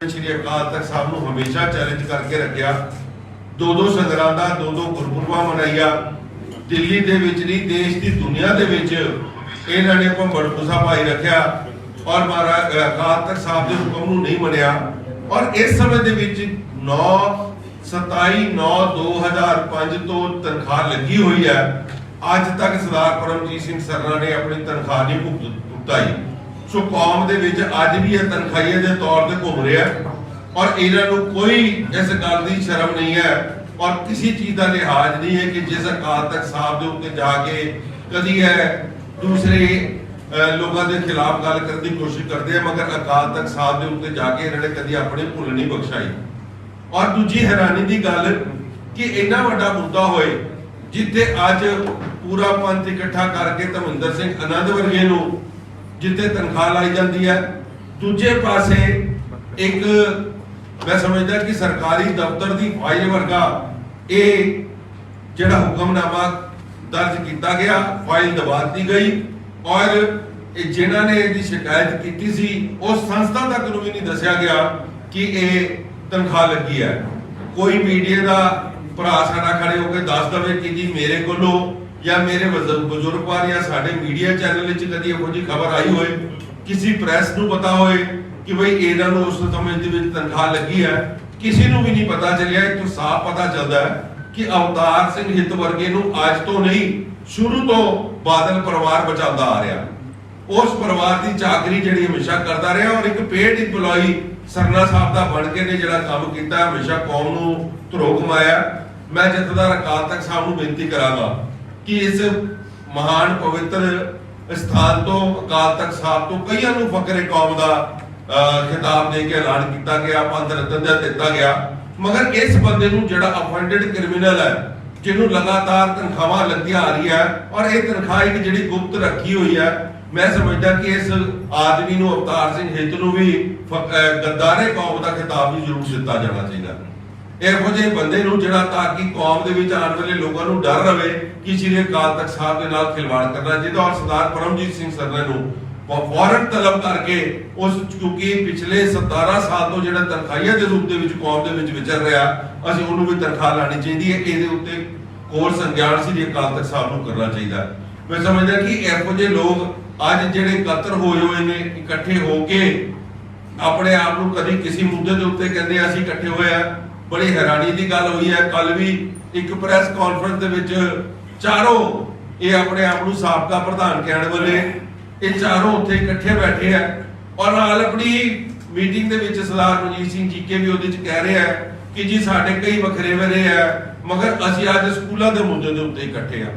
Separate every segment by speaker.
Speaker 1: श्री अकाल तख्त साहब ਨੂੰ ਹਮੇਸ਼ਾ ਚੈਲੰਜ ਕਰਕੇ ਰੱਖਿਆ। ਦੋ ਸਦਰਾਂ ਦਾ ਦੋ ਗੁਰਪੁਰਬਾਂ ਮਨਾਈਆ। ਦਿੱਲੀ ਦੇ ਵਿੱਚ ਨਹੀਂ ਦੇਸ਼ ਦੀ ਦੁਨੀਆ ਦੇ ਵਿੱਚ ਇਹਨਾਂ ਨੇ ਭੰਬੜ ਭੂਸਾ ਪਾਈ ਰੱਖਿਆ ਔਰ ਮਹਾਰਾਜ ਅਕਾਲ ਤਖਤ ਸਾਹਿਬ ਦੇ ਹੁਕਮ ਨੂੰ ਨਹੀਂ ਮੰਨਿਆ। ਔਰ ਇਸ ਸਮੇਂ ਦੇ ਵਿੱਚ 27/9/2005 ਤੋਂ ਤਨਖਾਹ ਲੱਗੀ ਹੋਈ ਹੈ। ਅੱਜ ਤੱਕ ਸਰਦਾਰ ਪਰਮਜੀਤ ਸਿੰਘ ਸਰਨਾ ਨੇ ਆਪਣੀ ਤਨਖਾਹ ਨਹੀਂ ਭੁਗਤਾਈ। ਸੋ ਕੌਮ ਦੇ ਵਿੱਚ ਅੱਜ ਵੀ ਇਹ ਤਨਖਾਹੀਏ ਦੇ ਤੌਰ ਤੇ ਘੁੰਮ ਰਿਹਾ ਔਰ ਇਹਨਾਂ ਨੂੰ ਕੋਈ ਇਸ ਗੱਲ ਦੀ ਸ਼ਰਮ ਨਹੀਂ ਹੈ ਔਰ ਕਿਸੇ ਚੀਜ਼ ਦਾ ਲਿਹਾਜ਼ ਨਹੀਂ ਹੈ ਕਿ ਜਿਸ ਅਕਾਲ ਤਖਤ ਸਾਹਿਬ ਦੇ ਉੱਤੇ ਜਾ ਕੇ ਕਦੀ ਹੈ ਦੂਸਰੇ ਲੋਕਾਂ ਦੇ ਖਿਲਾਫ ਗੱਲ ਕਰਨ ਦੀ ਕੋਸ਼ਿਸ਼ ਕਰਦੇ ਆ, ਮਗਰ ਅਕਾਲ ਤਖਤ ਸਾਹਿਬ ਦੇ ਉੱਤੇ ਜਾ ਕੇ ਇਹਨਾਂ ਨੇ ਕਦੀ ਆਪਣੀ ਭੁੱਲ ਨਹੀਂ ਬਖਸ਼ਾਈ। ਔਰ ਦੂਜੀ ਹੈਰਾਨੀ ਦੀ ਗੱਲ ਕਿ ਇੰਨਾ ਵੱਡਾ ਮੁੱਦਾ ਹੋਏ ਜਿੱਥੇ ਅੱਜ ਪੂਰਾ ਪੰਥ ਇਕੱਠਾ ਕਰਕੇ ਧਰਮਿੰਦਰ ਸਿੰਘ ਆਨੰਦ ਵਰਗੇ ਨੂੰ ਜਿੱਥੇ ਤਨਖਾਹ ਲਾਈ ਜਾਂਦੀ ਹੈ, ਦੂਜੇ ਪਾਸੇ ਇੱਕ मैं समझदा कि सरकारी दफ्तर की फाइल वर्गा ये जिहड़ा हुक्मनामा दर्ज किया गया फाइल दबा दी गई और जिन्हां ने इसकी शिकायत की सी उस संस्था तक नूं भी नहीं दस्या गया कि ये तनख्वाह लगी है। कोई मीडिया का भरा साडा खड़े होकर दस दवे कि जी मेरे कोलों या मेरे बजुर्ग पर या साडे मीडिया चैनल कदी इहो जी खबर आई होए, किसी प्रैस नूं पता होए कि भाई इन्हां नूं उस समय दे विच तनख्वाह लगी है, किसी नूं भी नहीं पता चलिया। इत्थों साफ पता चलता है कि अवतार सिंह हित वर्गे नूं अज तो नहीं शुरू तो बादल परिवार बचाता आ रहा। उस परिवार की चाकरी जिहड़ी हमेशा करता रहा और एक पेड इंपलॉई सरना साहब दा बन के ने जिहड़ा काम कीता हमेशा कौम नूं धरो कमाया। मैं जथेदार अकाल तख्त साहब नूं बेनती करांगा कि इस महान पवित्र स्थान तो अकाल तख्त साहब तो कईयां नूं फखरे कौम दा खिताब दे के ऐलान किया गया, पंथ रतन दिता गया, मगर इस बंदे नूं जिहड़ा अफेंडेड क्रिमिनल है जिन्हों लगातार तनख्वाह लगती आ रही है और ये तनख्वाह एक जिहड़ी गुप्त रखी हुई है, मैं समझदा कि इस आदमी नूं अवतार सिंह हित नूं भी गद्दारे कौम का खिताब भी जरूर दिता जाना चाहिए। इहो ਜਿਹੇ ਬੰਦੇ ਨੂੰ ਜਿਹੜਾ ਤਾਂ ਕਿ ਕੌਮ ਦੇ ਵਿੱਚ ਆਉਣ ਵਾਲੇ ਲੋਕਾਂ ਨੂੰ ਡਰ ਰਵੇ ਕਿ ਸ਼੍ਰੀ ਅਕਾਲ ਤਖਤ ਸਾਹਿਬ ਦੇ ਨਾਲ ਖਿਲਵਾੜ ਕਰਨਾ ਚਾਹੀਦਾ ਔਰ ਸਰਦਾਰ ਪਰਮਜੀਤ ਸਿੰਘ ਸਰਨਾ ਨੂੰ फौरन तलब करके उस क्योंकि पिछले 17 साल तो जिहड़ा तनखाहीआ के रूप में कौम के विचर रहा असीं उहनूं भी तनख्वाह लानी चाहिए। इहदे उत्ते कोर संज्ञान श्री अकाल तख्त साहब नूं करना चाहिए। मैं समझदा कि इहो जिहे लोग अज जिहड़े इकट्ठे होए हुए ने इकट्ठे होके अपने आप नूं कदी किसी मुद्दे के उत्ते कहंदे असीं इकट्ठे होए आ, बड़ी हैरानी की गल हुई है। कल भी एक प्रेस कॉन्फ्रेंस दे विच चारों ये अपने आप नूं साबका प्रधान कहण वाले ये चारों उत्थे इकट्ठे बैठे हैं और नाल अपनी मीटिंग दे विच सरदार मनजीत सिंह जीके भी उहदे च कह रहे हैं कि जी साडे कई वखरे वरे है मगर असीं अज स्कूलों के मुद्दे के उत्ते इकट्ठे हैं।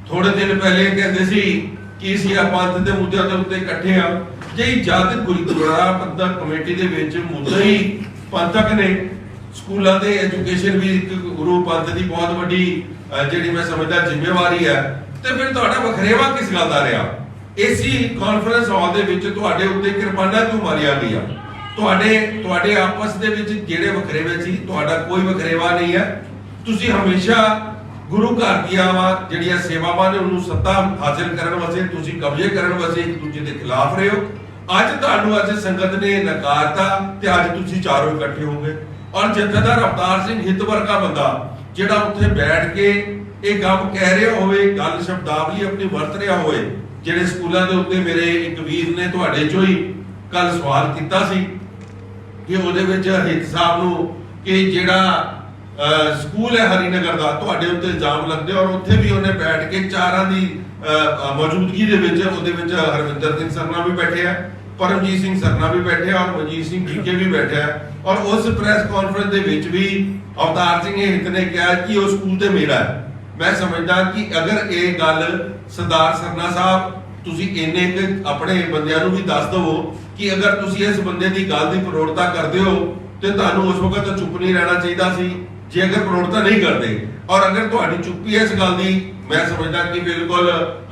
Speaker 1: थोड़े दिन पहले कहते सी कि असीं पंथ के मुद्दों के उत्ते इकट्ठे हैं। जे जद गुरुद्वारा प्रबंधक कमेटी दे विच मुद्दे ही पंथक ने स्कूलों के एजुकेशन भी एक गुरु पंथ की बहुत वड्डी जिहड़ी मैं समझदा जिम्मेवारी है, तो फिर तुहाडा वखरेवा किस गल दा रहा? इसी कॉन्फ्रेंस हॉल दे विच तुहाडे उत्ते किरपाना क्यों मारिया गया? तुहाडे आपस दे विच जिहड़े वखरेवे सी तुहाडा कोई वखरेवा नहीं है। तुसीं हमेशा गुरु घर दी जिहड़ियां सेवावां ने उहनूं सत्ता हासिल करन वास्ते तुसीं कब्जे करन वास्ते एक दूजे दे खिलाफ रहे हो। अज तुहानूं अज संगत ने नकारता ते अज तुसीं चारों इकट्ठे हो गए और जथेदार अवतार सिंह हित वर्गा बंदा जिहड़ा उत्थे बैठ के ये गप कह रहा होवे, गल शब्दावली अपनी वरत रहा होवे, ਜਿਹੜੇ ਸਕੂਲਾਂ ਦੇ ਉੱਤੇ ਮੇਰੇ ਇੱਕ ਵੀਰ ਨੇ ਤੁਹਾਡੇ ਚੋਂ ਹੀ ਕੱਲ ਸਵਾਲ ਕੀਤਾ ਸੀ ਕਿ ਉਹਦੇ ਵਿੱਚ ਹਿੱਤ ਸਾਹਿਬ ਨੂੰ ਕਿ ਜਿਹੜਾ ਸਕੂਲ ਹੈ ਹਰੀਨਗਰ ਦਾ ਤੁਹਾਡੇ ਉੱਤੇ ਇਲਜ਼ਾਮ ਲੱਗਦੇ ਔਰ ਉੱਥੇ ਵੀ ਉਹਨੇ ਬੈਠ ਕੇ ਚਾਰਾਂ ਦੀ ਮੌਜੂਦਗੀ ਦੇ ਵਿੱਚ ਉਹਦੇ ਵਿੱਚ ਹਰਵਿੰਦਰ ਸਿੰਘ ਸਰਨਾ ਵੀ ਬੈਠੇ ਆ, ਪਰਮਜੀਤ ਸਿੰਘ ਸਰਨਾ ਵੀ ਬੈਠੇ ਆ ਔਰ ਮਨਜੀਤ ਸਿੰਘ ਜੀਕੇ ਵੀ ਬੈਠੇ ਆ ਔਰ ਉਸ ਪ੍ਰੈਸ ਕਾਨਫਰੰਸ ਦੇ ਵਿੱਚ ਵੀ ਅਵਤਾਰ ਸਿੰਘ ਹਿੱਤ ਨੇ ਕਿਹਾ ਕਿ ਉਹ ਸਕੂਲ ਤੇ ਮੇਰਾ ਹੈ। मैं समझदा कि अगर ये गल सरदार सरना साहब तुसी इन्ने अपने बंदियां नूं भी दस दवो कि अगर तुसी इस बंदे की गल की प्रौढ़ता करते हो तो तुहानूं उस वक्त चुप नहीं रहना चाहिए सी जे अगर प्रौढ़ता नहीं करते और अगर तुहाडी चुप्पी इस गल की मैं समझदा कि बिल्कुल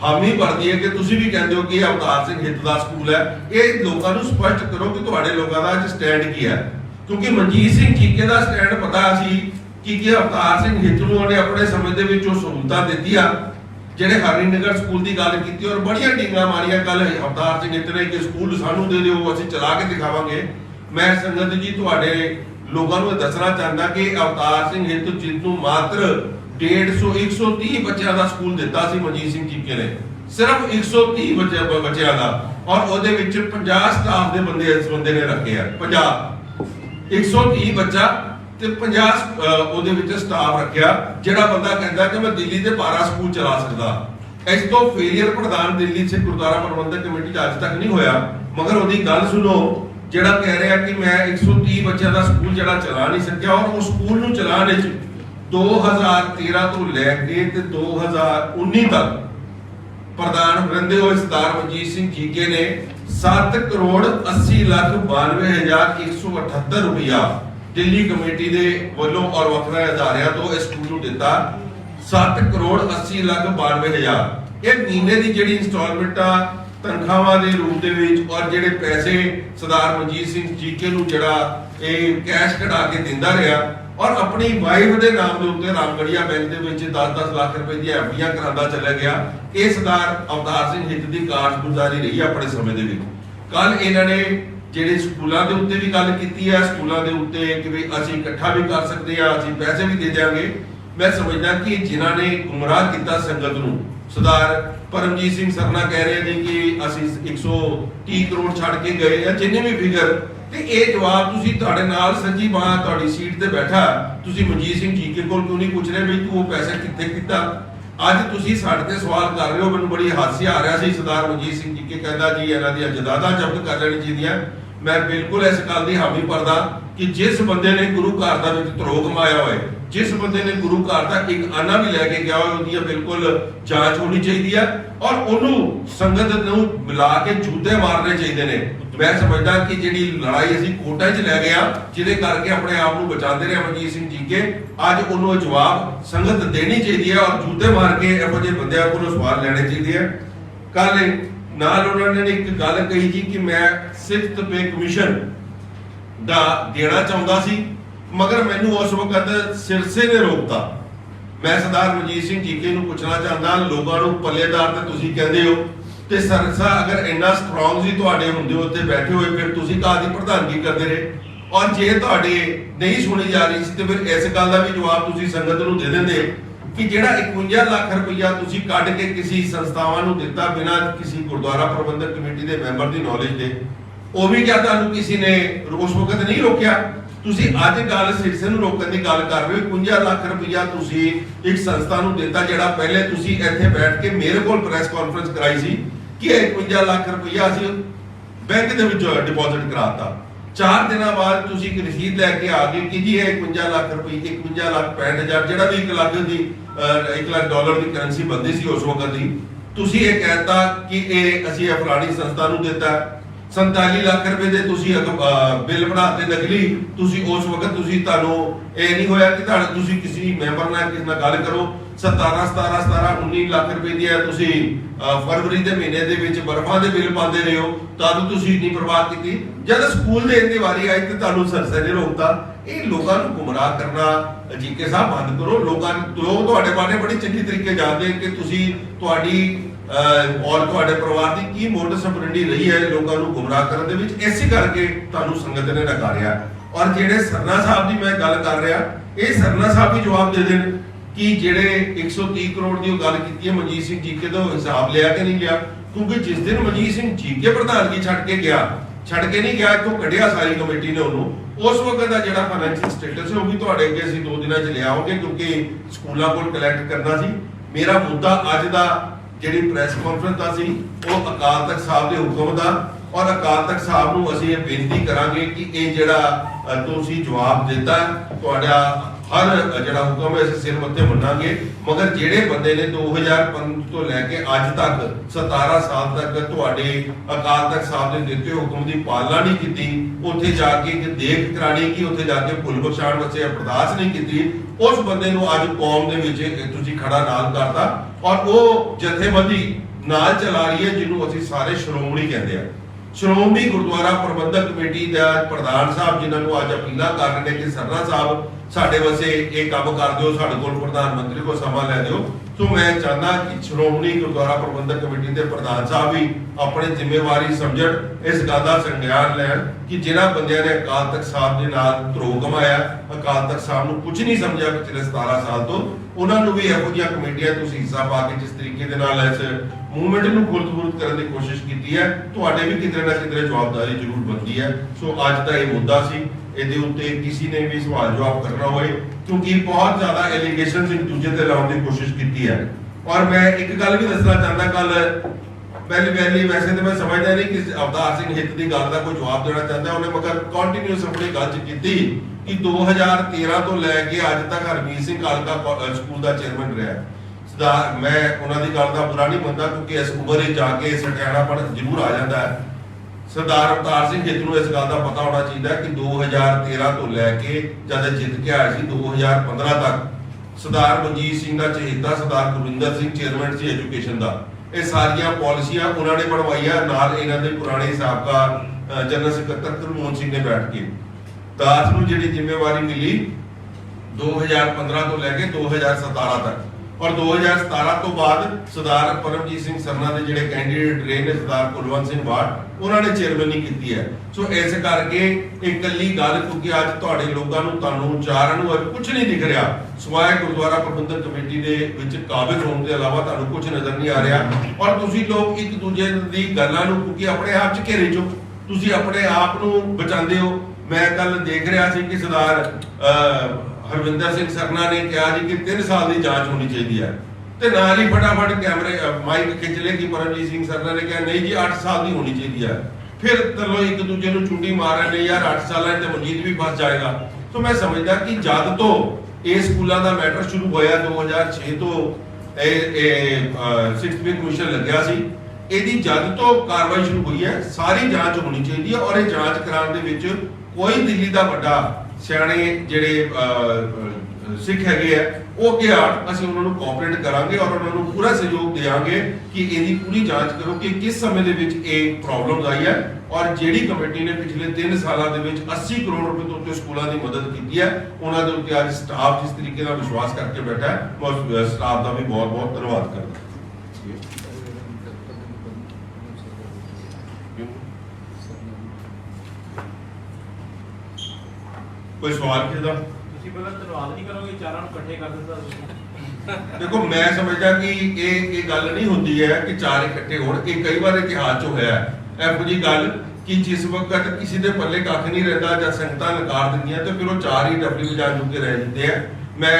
Speaker 1: हामी भरदी है कि तुसी भी कहते हो कि अवतार सिंह हित दा स्कूल है। ये लोगों को स्पष्ट करो कि तुहाडे लोगों का अज स्टैंड की है, क्योंकि मनजीत सिंह जीके का स्टैंड पता सी कि अवतार सिंह हित नूं ने अपने समय दे विच सहूलतां दित्तियां ਜਿਹੜੇ ਹਰੀਨਗਰ ਸਕੂਲ ਦੀ ਗੱਲ ਕੀਤੀ ਔਰ ਬੜੀਆਂ ਢੀਂਗਾਂ ਮਾਰੀਆਂ ਕੱਲ ਅਵਤਾਰ ਸਿੰਘ हित ने कि स्कूल सानू दे दिओ असीं चला के दिखावांगे। मैं संगत जी तुहाडे लोगों को दसना चाहता कि अवतार सिंह हित जिस मात्र 150 बच्चों का स्कूल दिता सी मनजीत सिंह चीके ने, सिर्फ 130 बच्चों का, और वो 50 स्टाफ के बंदे इस बंदे ने रखे हैं। 50 130 बच्चा ते 50 स्टाफ रखा, जिहड़ा बंदा कहता कि मैं दिल्ली के 12 स्कूल चला सकता। इस तो फेलियर प्रधान दिल्ली से गुरुद्वारा प्रबंधक कमेटी अज तक नहीं होया। मगर वो गल सुनो, जिहड़ा कह रहा कि मैं 130 बच्चों का स्कूल जिहड़ा चला नहीं सकिया, और उस स्कूल नूं चलाने 2013 तो लैके 2019 तक प्रधान बरिंदे हुए सरदार मनजीत सिंह जीके ने 7,80,92,178 रुपया दिल्ली कमेटी के वलों और वखरे अदारियां तो इस स्कूल नूं दिता। 7,80,92,000 ये महीने की जिहड़ी इंस्टॉलमेंट तनख्वाहां के रूप दे विच, और जिहड़े पैसे सरदार मनजीत सिंह जीके नूं जिहड़ा कैश कढा के दिंदा रहा, और अपनी वाइफ के नाम के उत्ते रामगढ़िया बैंक के 10-10 लाख रुपए दी एफडीआं करांदा चला गया। ये सरदार अवतार सिंह हित की कारगुजारी रही अपने समय दे विच। कल इन्होंने ਜਿਹੜੇ ਸਕੂਲਾਂ ਦੇ ਉੱਤੇ भी गल की है, ਸਕੂਲਾਂ ਦੇ ਉੱਤੇ कि भी ਅਸੀਂ ਇਕੱਠਾ भी कर सकते हैं, ਅਸੀਂ पैसे भी दे देंगे। मैं समझदा कि जिन्होंने गुमराह किया संगत नूं, सरदार परमजीत सिंह सरना कह रहे हैं कि ਅਸੀਂ 130 करोड़ छड़ के गए या जिन्ने भी फिगर, ਤੇ ਇਹ ਜਵਾਬ ਤੁਸੀਂ ਤੁਹਾਡੇ ਨਾਲ ਸੱਜੀ ਬਾਹ ਤੁਹਾਡੀ ਸੀਟ ਤੇ ਬੈਠਾ, ਤੁਸੀਂ ਮਨਜੀਤ ਸਿੰਘ ਜੀਕੇ ਕੋਲ ਕਿਉਂ ਨਹੀਂ ਪੁੱਛ ਰਹੇ ਵੀ ਤੂੰ ਉਹ ਪੈਸੇ ਕਿੱਥੇ ਕੀਤਾ। ਅੱਜ ਤੁਸੀਂ ਸਾਡੇ ਤੇ ਸਵਾਲ ਕਰ ਰਹੇ ਹੋ। ਮੈਨੂੰ ਬੜੀ ਹਾਸੀ ਆ ਰਿਹਾ ਸੀ, ਸਰਦਾਰ ਮਨਜੀਤ ਸਿੰਘ ਜੀਕੇ ਕਹਿੰਦਾ ਜੀ ਇਹਨਾਂ ਦੀਆਂ ਜਾਇਦਾਦਾਂ ਜ਼ਬਤ ਕਰ ਲੈਣੀ ਚਾਹੀਦੀਆਂ। मैं बिल्कुल इस गल की हामी भरदा कि जिस बंदे ने गुरु घर का धरोह कमाया होए, जिस बंदे ने गुरु घर का एक आना भी लैके गया हो, उसकी बिल्कुल जांच होनी चाहिए है, और उन्होंने संगत नूं मिला के जूते मारने चाहिए ने। मैं समझदा कि जिहड़ी लड़ाई असीं कोटा च लै गए, जिहदे करके अपने आप को बचाते रहे मनजीत सिंह जीके, अज उन्होंने जवाब संगत देनी चाहिए है, और जूते मार के इहो जिहे बंदिआं कोलों सवाल लैणे चाहिए है। कल नाल उन्होंने एक गल कही जी कि मैं 6th पे कमीशन दा देना चाहता सी, मगर मैनू उस वक्त सिरसे ने रोकता। मैं सरदार मनजीत सिंह जीके नूं पुछना चाहता, लोगों को पल्लेदार ते तुसीं कहंदे हो, ते सिरसा अगर इन्ना स्ट्रॉन्ग सी तुहाडे हुंदे उत्ते बैठे होए, फिर तुसीं काहदी प्रधानगी करदे रहे। और जे तुहाडे नहीं सुनी जा रही सी ते फिर इस गल दा भी जवाब तुसीं संगत नूं दे दिंदे कि जिहड़ा 51 लाख रुपया तुसीं कढ के किसी संस्थावां नूं दित्ता बिना किसी गुरुद्वारा प्रबंधक कमेटी के मैंबर की नॉलेज दे, वो भी क्या तुहानूं किसी ने उस वक्त नहीं रोकिया। तुसीं अज गल सिरसे नूं रोकण दी गल कर रहे हो। 51 लाख रुपया तुसीं एक संस्था नूं दित्ता, जिहड़ा पहले तुसीं इत्थे बैठ के मेरे कोल प्रेस कॉन्फ्रेंस कराई सी कि 51 लाख रुपया असीं बैंक दे विच डिपॉजिट कराता। 4 दिन बाद तुसीं एक रसीद लैके आ गए कि जी 51 लाख रुपये 51,65,000 जिहड़ा भी 1 लाख दी $1 की करेंसी बनती सी उस वक्त की, तुसीं ये कहता कि असीं फलानी संस्था नूं दित्ता। 47 लाख रुपए दे तुसीं बिल बनाते नकली। तुसीं उस वक्त तुसीं तुहानूं ये नहीं होया कि तुसीं किसी मैंबर नाल किसी नाल गल करो। 19 लाख रुपए दी तुसीं फरवरी के महीने दे विच बर्फां दे बिल पाते रहे हो, तद तुसीं नहीं परवाह की। जब स्कूल देने की वारी आई तो तुहानूं सरसे ने रोकता। ये लोगों को गुमराह करना जीके साहब बंद करो। लोग तुहाडे बारे बड़ी चंगी तरीके जानते कि तुसीं तुहाडी और तुहाडे परिवार की की मोडस ऑपरेंडी रही है लोगों को गुमराह करने दे विच, इसे करके तुहानूं संगत ने नकारिया। और जिहड़े सरना साहब की मैं गल कर रहा, ये सरना साहब भी जवाब दे देण कि जिहड़े 130 करोड़ की गल की है मनजीत सिंह जीके तो हिसाब लिया कि नहीं लिया। क्योंकि जिस दिन मनजीत सिंह जीके प्रधानगी छड्ड के गया, छड्ड के नहीं गया, इत्थों कढ़िया सारी कमेटी ने उन्होंने। उस वक्त का जिहड़ा फाइनैंशियल स्टेटस है वो भी तुहाडे अगे असीं 2 दिनां च लिआओगे, क्योंकि स्कूलों को कलैक्ट करना सी। मेरा मुद्दा अज दा जिहड़ी प्रेस कॉन्फ्रेंस दा सी वो अकाल तख्त साहब के हुक्म दा, और अकाल तख्त साहब नूं असीं ये बेनती करांगे कि ये जिहड़ा तुसीं जवाब दित्ता तुहाडा हर जिहड़ा हुक्म है असीं सिर मत्थे मन्नांगे। मगर जिहड़े बंदे ने 2005 तो लैके अज तक 17 साल तक तुहाडे अकाल तख्त साहब ने दित्ते हुक्म की पालना नहीं की, उत्थे जाके एक देख करानी की, उत्थे जाके भुल बख्शाण वास्ते अरदास नहीं की, उस बंदे नूं अज कौम दे विच तुसीं खड़ा नाल करता। और वो जथेबंदी नाल चला रही है जिन्हों असीं सारे श्रोमणी कहते हैं। श्रोमणी गुरुद्वारा प्रबंधक कमेटी का प्रधान साहब जिन्होंने अज अपील कर रहे हैं कि सरना साहब ਸਾਡੇ ਵਾਸਤੇ ਇਹ ਕੰਮ ਕਰ ਦਿਓ, ਸਾਡੇ ਕੋਲ ਪ੍ਰਧਾਨ ਮੰਤਰੀ ਕੋਲ ਸਮਾਂ ਲੈ ਦਿਓ। ਸੋ ਮੈਂ ਚਾਹੁੰਦਾ ਕਿ ਸ਼੍ਰੋਮਣੀ ਗੁਰਦੁਆਰਾ ਪ੍ਰਬੰਧਕ ਕਮੇਟੀ ਦੇ ਪ੍ਰਧਾਨ ਸਾਹਿਬ ਵੀ ਆਪਣੀ ਜ਼ਿੰਮੇਵਾਰੀ ਸਮਝਣ, ਇਸ ਗੱਲ ਦਾ ਸੰਗਿਆਨ ਲੈਣ ਕਿ ਜਿਨ੍ਹਾਂ ਬੰਦਿਆਂ ਨੇ ਅਕਾਲ ਤਖਤ ਸਾਹਿਬ ਦੇ ਨਾਲ ਧਰੋਹ ਕਮਾਇਆ, ਅਕਾਲ ਤਖਤ ਸਾਹਿਬ ਨੂੰ ਕੁਝ ਨਹੀਂ ਸਮਝਿਆ ਪਿਛਲੇ 17 ਸਾਲ ਤੋਂ, ਉਹਨਾਂ ਨੂੰ ਵੀ ਇਹੋ ਜਿਹੀਆਂ ਕਮੇਟੀਆਂ ਤੁਸੀਂ ਹਿੱਸਾ ਪਾ ਕੇ ਜਿਸ ਤਰੀਕੇ ਦੇ ਨਾਲ ਇਸ ਮੂਵਮੈਂਟ ਨੂੰ ਖੁਰਦ ਕਰਨ ਦੀ ਕੋਸ਼ਿਸ਼ ਕੀਤੀ ਹੈ, ਤੁਹਾਡੇ ਵੀ ਕਿਤੇ ਨਾ ਕਿਤੇ ਜਵਾਬਦਾਰੀ ਜ਼ਰੂਰ ਬਣਦੀ ਹੈ। ਸੋ ਅੱਜ ਦਾ ਇਹ ਮੁੱਦਾ ਸੀ, ਇਹਦੇ ਉੱਤੇ ਕਿਸੇ ਨੇ ਵੀ ਸਵਾਲ ਜਵਾਬ ਕਰਨਾ ਹੋਏ, ਕਿਉਂਕਿ ਬਹੁਤ ਜ਼ਿਆਦਾ ਐਲੀਗੇਸ਼ਨਸ ਇੱਕ ਦੂਜੇ ਤੇ ਲਾਉਣ ਦੀ ਕੋਸ਼ਿਸ਼ ਕੀਤੀ ਹੈ। ਔਰ ਮੈਂ ਇੱਕ ਗੱਲ ਵੀ ਦੱਸਣਾ ਚਾਹੁੰਦਾ, ਕੱਲ ਪਹਿਲੀ ਵੈਸੇ ਤਾਂ ਮੈਂ ਸਮਝਦਾ ਨਹੀਂ ਕਿ ਅਵਤਾਰ ਸਿੰਘ ਹਿੱਤ ਦੀ ਗੱਲ ਦਾ ਕੋਈ ਜਵਾਬ ਦੇਣਾ ਚਾਹੁੰਦਾ, ਉਹਨੇ ਮਗਰ ਕੰਟੀਨਿਊਸ ਆਪਣੀ ਗੱਲ ਚ ਕੀਤੀ ਕਿ 2013 ਤੋਂ ਲੈ ਕੇ ਅੱਜ ਤੱਕ ਹਰਮੀਤ ਸਿੰਘ ਕਾਲਕਾ ਸਕੂਲ ਦਾ ਚੇਅਰਮੈਨ ਰਿਹਾ। ਮੈਂ ਉਹਨਾਂ ਦੀ ਗੱਲ ਦਾ ਬੁਰਾ ਨਹੀਂ ਮੰਨਦਾ, ਕਿਉਂਕਿ ਇਸ ਉਮਰ ਵਿੱਚ ਜਾ ਕੇ ਸਟਿਆਣਾਪਣ ਜ਼ਰੂਰ ਆ ਜਾਂਦਾ ਹੈ। ਸਰਦਾਰ ਅਵਤਾਰ ਸਿੰਘ ਹਿੱਤ ਨੂੰ ਇਸ ਗੱਲ ਦਾ ਪਤਾ ਹੋਣਾ ਚਾਹੀਦਾ ਕਿ 2013 ਤੋਂ ਲੈ ਕੇ ਜਦ ਜਿੱਤ ਕੇ ਆਇਆ ਸੀ 2015 ਤੱਕ ਸਰਦਾਰ ਮਨਜੀਤ ਸਿੰਘ ਦਾ ਚਹੇਤਾ ਸਰਦਾਰ ਗੁਰਵਿੰਦਰ ਸਿੰਘ ਚੇਅਰਮੈਨ ਸੀ ਐਜੂਕੇਸ਼ਨ ਦਾ। ਇਹ ਸਾਰੀਆਂ ਪਾਲਿਸੀਆਂ ਉਹਨਾਂ ਨੇ ਬਣਵਾਈਆਂ, ਨਾਲ ਇਹਨਾਂ ਦੇ ਪੁਰਾਣੇ ਸਾਬਕਾ ਜਨਰਲ ਸਕੱਤਰ ਤਰਮੋਹਨ ਸਿੰਘ ਨੇ ਬੈਠ ਕੇ। ਦਾਸ ਨੂੰ ਜਿਹੜੀ ਜ਼ਿੰਮੇਵਾਰੀ ਮਿਲੀ 2015 ਤੋਂ ਲੈ ਕੇ 2017 ਤੱਕ, ਔਰ 2017 ਤੋਂ ਬਾਅਦ ਸਰਦਾਰ ਪਰਮਜੀਤ ਸਿੰਘ ਸਰਨਾ ਦੇ ਜਿਹੜੇ ਕੈਂਡੀਡੇਟ ਰਹੇ ਨੇ ਸਰਦਾਰ ਕੁਲਵੰਤ ਸਿੰਘ ਬਾਠ, ਉਹਨਾਂ ਨੇ ਚੇਅਰਮੈਨੀ ਕੀਤੀ ਹੈ। ਸੋ ਇਸ ਕਰਕੇ ਇਕੱਲੀ ਗੱਲ, ਕਿਉਂਕਿ ਅੱਜ ਤੁਹਾਡੇ ਲੋਕਾਂ ਨੂੰ, ਤੁਹਾਨੂੰ ਚਾਰਾਂ ਨੂੰ ਕੁਝ ਨਹੀਂ ਦਿਖ ਰਿਹਾ ਸਿਵਾਏ ਗੁਰਦੁਆਰਾ ਪ੍ਰਬੰਧਕ ਕਮੇਟੀ ਦੇ ਵਿੱਚ ਕਾਬਿਲ ਹੋਣ ਦੇ ਇਲਾਵਾ ਤੁਹਾਨੂੰ ਕੁਝ ਨਜ਼ਰ ਨਹੀਂ ਆ ਰਿਹਾ। ਔਰ ਤੁਸੀਂ ਲੋਕ ਇੱਕ ਦੂਜੇ ਦੀ ਗੱਲਾਂ ਨੂੰ ਕਿਉਂਕਿ ਆਪਣੇ ਆਪ 'ਚ ਘੇਰੇ ਚੋ ਤੁਸੀਂ ਆਪਣੇ ਆਪ ਨੂੰ ਬਚਾਉਂਦੇ ਹੋ। ਮੈਂ ਕੱਲ ਦੇਖ ਰਿਹਾ ਸੀ ਕਿ ਸਰਦਾਰ ਹਰਵਿੰਦਰ ਸਿੰਘ ਸਰਨਾ ਨੇ ਕਿਹਾ ਜੀ ਕਿ 3 ਸਾਲ ਦੀ ਜਾਂਚ ਹੋਣੀ ਚਾਹੀਦੀ ਹੈ, ਤੇ ਨਾਲ ਹੀ ਫਟਾਫਟ ਕੈਮਰੇ ਮਾਈਕ ਖਿੱਚ ਲਏ ਕਿ ਪਰਮਜੀਤ ਸਿੰਘ ਸਰਨਾ ਨੇ ਕਿਹਾ ਨਹੀਂ ਜੀ 8 ਸਾਲ ਦੀ ਹੋਣੀ ਚਾਹੀਦੀ ਹੈ। ਫਿਰ ਚਲੋ ਇੱਕ ਦੂਜੇ ਨੂੰ ਚੁੰਡੀ ਮਾਰ ਰਹੇ ਨੇ, ਯਾਰ 8 ਸਾਲਾਂ ਤੇ ਮਨਜੀਤ ਵੀ ਫਸ ਜਾਏਗਾ। ਸੋ ਮੈਂ ਸਮਝਦਾ ਕਿ ਜਦ ਤੋਂ ਇਹ ਸਕੂਲਾਂ ਦਾ ਮੈਟਰ ਸ਼ੁਰੂ ਹੋਇਆ 2006 ਤੋਂ ਇਹ 6th ਪੇ ਕਮਿਸ਼ਨ ਲੱਗਿਆ ਸੀ, ਇਹਦੀ ਜਦ ਤੋਂ ਕਾਰਵਾਈ ਸ਼ੁਰੂ ਹੋਈ ਹੈ ਸਾਰੀ ਜਾਂਚ ਹੋਣੀ ਚਾਹੀਦੀ ਹੈ। ਔਰ ਇਹ ਜਾਂਚ ਕਰਾਉਣ ਦੇ ਵਿੱਚ ਕੋਈ ਦਿੱਲੀ ਦਾ ਵੱਡਾ ਸਿਆਣੇ ਜਿਹੜੇ ਸਿੱਖ ਹੈਗੇ ਆ ਉਹ ਅੱਗੇ ਆਉਣ, ਅਸੀਂ ਉਹਨਾਂ ਨੂੰ ਕੋਆਪਰੇਟ ਕਰਾਂਗੇ ਔਰ ਉਹਨਾਂ ਨੂੰ ਪੂਰਾ ਸਹਿਯੋਗ ਦੇਵਾਂਗੇ ਕਿ ਇਹਦੀ ਪੂਰੀ ਜਾਂਚ ਕਰੋ ਕਿ ਕਿਸ ਸਮੇਂ ਦੇ ਵਿੱਚ ਇਹ ਪ੍ਰੋਬਲਮਸ ਆਈ ਹੈ। ਔਰ ਜਿਹੜੀ ਕਮੇਟੀ ਨੇ ਪਿਛਲੇ 3 ਸਾਲਾਂ ਦੇ ਵਿੱਚ 80 ਕਰੋੜ ਰੁਪਏ ਤੋਂ ਉੱਤੇ ਸਕੂਲਾਂ ਦੀ ਮਦਦ ਕੀਤੀ ਹੈ, ਉਹਨਾਂ ਦੇ ਉੱਤੇ ਅੱਜ ਸਟਾਫ ਜਿਸ ਤਰੀਕੇ ਨਾਲ ਵਿਸ਼ਵਾਸ ਕਰਕੇ ਬੈਠਾ ਹੈ, ਮੈਂ ਉਸ ਸਟਾਫ ਦਾ ਵੀ ਬਹੁਤ ਬਹੁਤ ਧੰਨਵਾਦ ਕਰਦਾ। ਕੋਈ ਸਵਾਲ ਕਿਹਦਾ?
Speaker 2: ਤੁਸੀਂ ਪਹਿਲਾਂ ਧੰਨਵਾਦ ਨਹੀਂ ਕਰੋਗੇ, ਚਾਰਾਂ ਨੂੰ ਇਕੱਠੇ ਕਰ ਦਿੱਤਾ ਤੁਸੀਂ।
Speaker 1: ਦੇਖੋ ਮੈਂ ਸਮਝਦਾ ਕਿ ਇਹ ਗੱਲ ਨਹੀਂ ਹੁੰਦੀ ਹੈ ਕਿ ਚਾਰ ਇਕੱਠੇ ਹੋਣ। ਇਹ ਕਈ ਵਾਰ ਇਤਿਹਾਸ 'ਚ ਹੋਇਆ ਇਹੋ ਜਿਹੀ ਗੱਲ ਕਿ ਜਿਸ ਵਕਤ ਕਿਸੇ ਦੇ ਪੱਲੇ ਕੱਖ ਨਹੀਂ ਰਹਿੰਦਾ ਜਾਂ ਸੰਗਤਾਂ ਨਕਾਰ ਦਿੰਦੀਆਂ ਤੇ ਫਿਰ ਉਹ ਚਾਰ ਹੀ ਡੱਬਲੀ ਵਜਾ ਚੁੱਕੇ ਰਹਿ ਜਾਂਦੇ ਆ। ਮੈਂ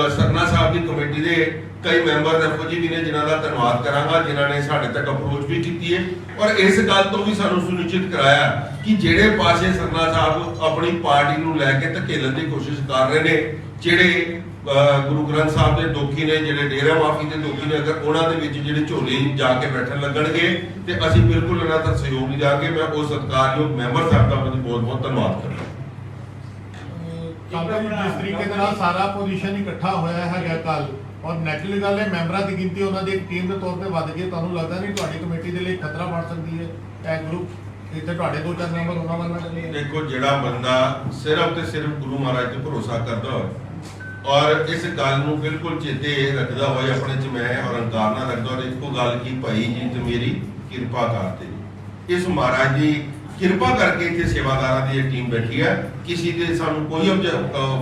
Speaker 1: ਸਰਨਾ ਸਾਹਿਬ ਦੀ ਕਮੇਟੀ ਦੇ ਕਈ ਮੈਂਬਰ ਇਹੋ ਜਿਹੇ ਵੀ ਨੇ ਜਿਨ੍ਹਾਂ ਦਾ ਧੰਨਵਾਦ ਕਰਾਂਗਾ, ਜਿਨ੍ਹਾਂ ਨੇ ਸਾਡੇ ਤੱਕ ਅਪਰੋਚ ਵੀ ਕੀਤੀ ਹੈ ਔਰ ਇਸ ਗੱਲ ਤੋਂ ਵੀ ਸਾਨੂੰ ਸੁਨਿਸ਼ਚਿਤ ਕਰਾਇਆ ਕਿ ਜਿਹੜੇ ਪਾਸੇ ਸਰਨਾ ਸਾਹਿਬ ਆਪਣੀ ਪਾਰਟੀ ਨੂੰ ਲੈ ਕੇ ਧਕੇਲਣ ਦੀ ਕੋਸ਼ਿਸ਼ ਕਰ ਰਹੇ ਨੇ, ਜਿਹੜੇ ਗੁਰੂ ਗ੍ਰੰਥ ਸਾਹਿਬ ਦੇ ਦੋਖੀ ਨੇ, ਜਿਹੜੇ ਡੇਰਾ ਮਾਫੀ ਦੇ ਦੋਖੀ ਨੇ, ਅਗਰ ਉਹਨਾਂ ਦੇ ਵਿੱਚ ਜਿਹੜੇ ਝੋਲੇ ਜਾ ਕੇ ਬੈਠਣ ਲੱਗਣਗੇ ਤੇ ਅਸੀਂ ਬਿਲਕੁਲ ਇਹਨਾਂ ਦਾ ਸਹਿਯੋਗ ਨਹੀਂ ਦੇਵਾਂਗੇ। ਮੈਂ ਉਹ ਸਤਿਕਾਰਯੋਗ ਮੈਂਬਰ ਸਾਹਿਬ ਦਾ ਬਹੁਤ ਬਹੁਤ ਧੰਨਵਾਦ ਕਰਦਾ।
Speaker 3: ਜਿਸ ਤਰੀਕੇ ਦੇ ਨਾਲ ਸਾਰਾ ਪੋਜੀਸ਼ਨ ਇਕੱਠਾ ਹੋਇਆ ਹੈਗਾ ਕੱਲ, ਔਰ ਨੈਚੁਰਲੀ ਗੱਲ ਹੈ ਮੈਂਬਰਾਂ ਦੀ ਗਿਣਤੀ ਉਹਨਾਂ ਦੀ ਇੱਕ ਟੀਮ ਦੇ ਤੌਰ ਤੇ ਵੱਧ ਗਈ, ਤੁਹਾਨੂੰ ਲੱਗਦਾ ਨਹੀਂ ਤੁਹਾਡੀ ਕਮੇਟੀ ਦੇ ਲਈ ਖਤਰਾ ਬਣ ਸਕਦੀ ਹੈ ਇਹ ਗਰੁੱਪ ਇੱਥੇ ਤੁਹਾਡੇ 2-4 ਮੈਂਬਰ ਉਹਨਾਂ ਵੱਲ ਨਾ ਚੱਲੇ?
Speaker 1: ਦੇਖੋ ਜਿਹੜਾ ਬੰਦਾ ਸਿਰਫ ਤੇ ਸਿਰਫ ਗੁਰੂ ਮਹਾਰਾਜ ਤੇ ਭਰੋਸਾ ਕਰਦਾ ਹੋਵੇ ਔਰ ਇਸ ਗੱਲ ਨੂੰ ਬਿਲਕੁਲ ਚੇਤੇ ਰੱਖਦਾ ਹੋਏ ਆਪਣੇ ਚ ਮੈਂ ਔਰ ਹੰਕਾਰ ਨਾ ਰੱਖਦਾ ਔਰ ਇੱਕੋ ਗੱਲ ਕੀ ਭਾਈ ਜੀ ਤੇ ਮੇਰੀ ਕਿਰਪਾ ਕਰਦੇ, ਇਸ ਮਹਾਰਾਜ ਦੀ ਕਿਰਪਾ ਕਰਕੇ ਇੱਥੇ ਸੇਵਾਦਾਰਾਂ ਦੀ ਇਹ ਟੀਮ ਬੈਠੀ ਹੈ। ਕਿਸੇ ਦੇ ਸਾਨੂੰ ਕੋਈ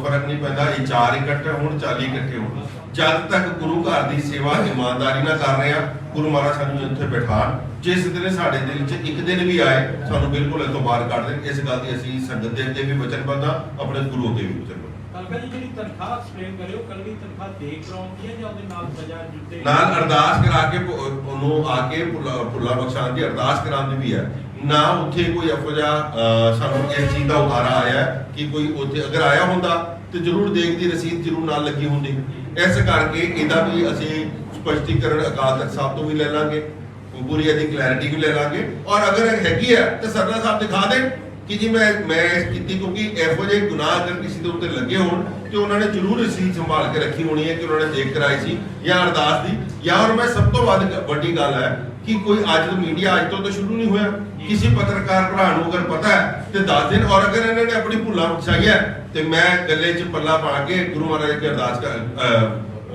Speaker 1: ਫਰਕ ਨਹੀਂ ਪੈਂਦਾ ਇਹ 4 ਇਕੱਠੇ ਹੋਣ 40 ਇਕੱਠੇ ਹੋਣ, ਜਦ ਤੱਕ ਗੁਰੂ ਘਰ ਦੀ ਸੇਵਾ ਇਮਾਨਦਾਰੀ ਨਾਲ ਕਰ ਰਹੇ ਆ ਗੁਰੂ ਮਹਾਰਾਜ ਸਾਨੂੰ ਇੱਥੇ ਬਿਠਾਣ। ਜਿਸ ਦਿਨ ਸਾਡੇ ਦਿਲ 'ਚ ਇੱਕ ਦਿਨ ਵੀ ਆਏ ਸਾਨੂੰ ਬਿਲਕੁਲ ਇੱਥੋਂ ਬਾਹਰ ਕੱਢ ਦੇਣ। ਇਸ ਗੱਲ ਦੀ ਅਸੀਂ ਸੰਗਤ ਦੇ ਅੱਗੇ ਵੀ ਵਚਨਬੱਧ ਹਾਂ, ਆਪਣੇ ਗੁਰੂ ਅੱਗੇ ਵੀ ਵਚਨਬੱਧ।
Speaker 2: ਕਲਕਾ ਜੀ ਜਿਹੜੀ ਤਨਖਾਹ ਐਕਸਪਲੇਨ ਕਰਿਓ, ਕੱਲ੍ਹ ਵੀ ਤਨਖਾਹ ਦੇ ਕਰਾਉਂਦੀ ਹੈ ਜਾਂ ਉਹਦੇ ਨਾਲ ਸਜ਼ਾ ਜੁੱਤੇ
Speaker 1: ਨਾਲ ਅਰਦਾਸ ਕਰਾ ਕੇ ਉਹਨੂੰ ਆ ਕੇ ਭੁੱਲਾ ਬਖਸ਼ਾਉਣ ਦੀ ਅਰਦਾਸ ਕਰਾਉਂਦੀ ਵੀ ਹੈ ਨਾ। ਉੱਥੇ ਕੋਈ ਇਹੋ ਜਿਹਾ ਸਾਨੂੰ ਇਸ ਚੀਜ਼ ਦਾ ਉਤਾਰਾ ਆਇਆ ਕਿ ਕੋਈ ਉੱਥੇ ਅਗਰ ਆਇਆ ਹੁੰਦਾ ਤੇ ਜ਼ਰੂਰ ਦੇਖਦੀ ਰਸੀਦ ਜ਼ਰੂਰ ਨਾਲ ਲੱਗੀ ਹੁੰਦੀ। ਇਸ ਕਰਕੇ ਇਹਦਾ ਵੀ ਅਸੀਂ ਸਪਸ਼ਟੀਕਰਨ ਅਕਾਲ ਤਖਤ ਸਾਹਿਬ ਤੋਂ ਵੀ ਲੈ ਲਾਂਗੇ, ਪੂਰੀ ਇਹਦੀ ਕਲੈਰਿਟੀ ਵੀ ਲੈ ਲਾਂਗੇ। ਔਰ ਅਗਰ ਹੈਗੀ ਹੈ ਤੇ ਸਰਨਾ ਸਾਹਿਬ ਦਿਖਾ ਦੇਣ ਕਿ ਜੀ ਮੈਂ ਕੀਤੀ, ਕਿਉਂਕਿ ਇਹੋ ਜਿਹੇ ਗੁਨਾਹ ਅਗਰ ਕਿਸੇ ਦੇ ਉੱਤੇ ਲੱਗੇ ਹੋਣ ਤੇ ਉਹਨਾਂ ਨੇ ਜ਼ਰੂਰ ਰਸੀਦ ਸੰਭਾਲ ਕੇ ਰੱਖੀ ਹੋਣੀ ਹੈ ਕਿ ਉਹਨਾਂ ਨੇ ਦੇਖ ਕਰਾਈ ਸੀ ਜਾਂ ਅਰਦਾਸ ਦੀ ਜਾਂ और मैं सब तो ਵੱਡੀ ਗੱਲ ਹੈ ਕਿ ਕੋਈ ਅੱਜ ਮੀਡੀਆ ਅੱਜ ਤੋਂ ਤਾਂ ਸ਼ੁਰੂ ਨਹੀਂ ਹੋਇਆ ਕਿਸੇ ਪੱਤਰਕਾਰ ਭਰਾ ਨੂੰ ਅਗਰ ਪਤਾ ਹੈ ਤੇ ਦੱਸ ਦੇਣ ਔਰ ਅਗਰ ਇਹਨਾਂ ਨੇ ਆਪਣੀ ਭੁੱਲਾਂ ਬਖਸ਼ਾਈ ਹੈ ਤੇ ਮੈਂ ਗੱਲੇ 'ਚ ਪੱਲਾ ਪਾ ਕੇ ਗੁਰੂ ਮਹਾਰਾਜ ਅੱਗੇ ਅਰਦਾਸ ਕਰ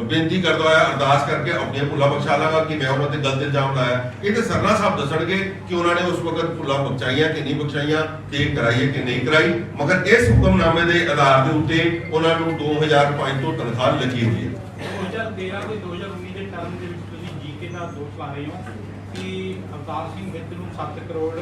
Speaker 1: ਬੇਨਤੀ ਕਰਦਾ ਹੋਇਆ ਅਰਦਾਸ ਕਰਕੇ ਆਪਣੀਆਂ ਭੁੱਲਾਂ ਬਖਸ਼ਾ ਲਾਂਗਾ ਕਿ ਮੈਂ ਉਹਨਾਂ ਤੇ ਗਲਤ ਇਲਜ਼ਾਮ ਲਾਇਆ ਇਹ ਤੇ ਸਰਨਾ ਸਾਹਿਬ ਦੱਸਣਗੇ ਕਿ ਉਹਨਾਂ ਨੇ ਉਸ ਵਕਤ ਭੁੱਲਾਂ ਬਖਸ਼ਾਈਆਂ ਕਿ ਨਹੀਂ ਬਖਸ਼ਾਈਆਂ ਤੇ ਕਰਾਈ ਹੈ ਕਿ ਨਹੀਂ ਕਰਾਈ ਮਗਰ ਇਸ ਹੁਕਮਨਾਮੇ ਦੇ ਆਧਾਰ ਦੇ ਉੱਤੇ ਉਹਨਾਂ ਨੂੰ 2005 ਤੋਂ ਤਨਖਾਹ ਲੱਗੀ ਹੋਈ ਹੈ
Speaker 2: 2013 ਤੇ 2019 ਦੇ ਟਰਮ ਦੇ ਵਿੱਚ ਤੁਸੀਂ ਜੀਕੇ ਦਾ ਦੋਸ਼ ਲਾ ਰਹੇ ਹੋ ਕਿ ਅਵਤਾਰ ਸਿੰਘ ਮਿੱਤਰ ਨੂੰ 7 ਕਰੋੜ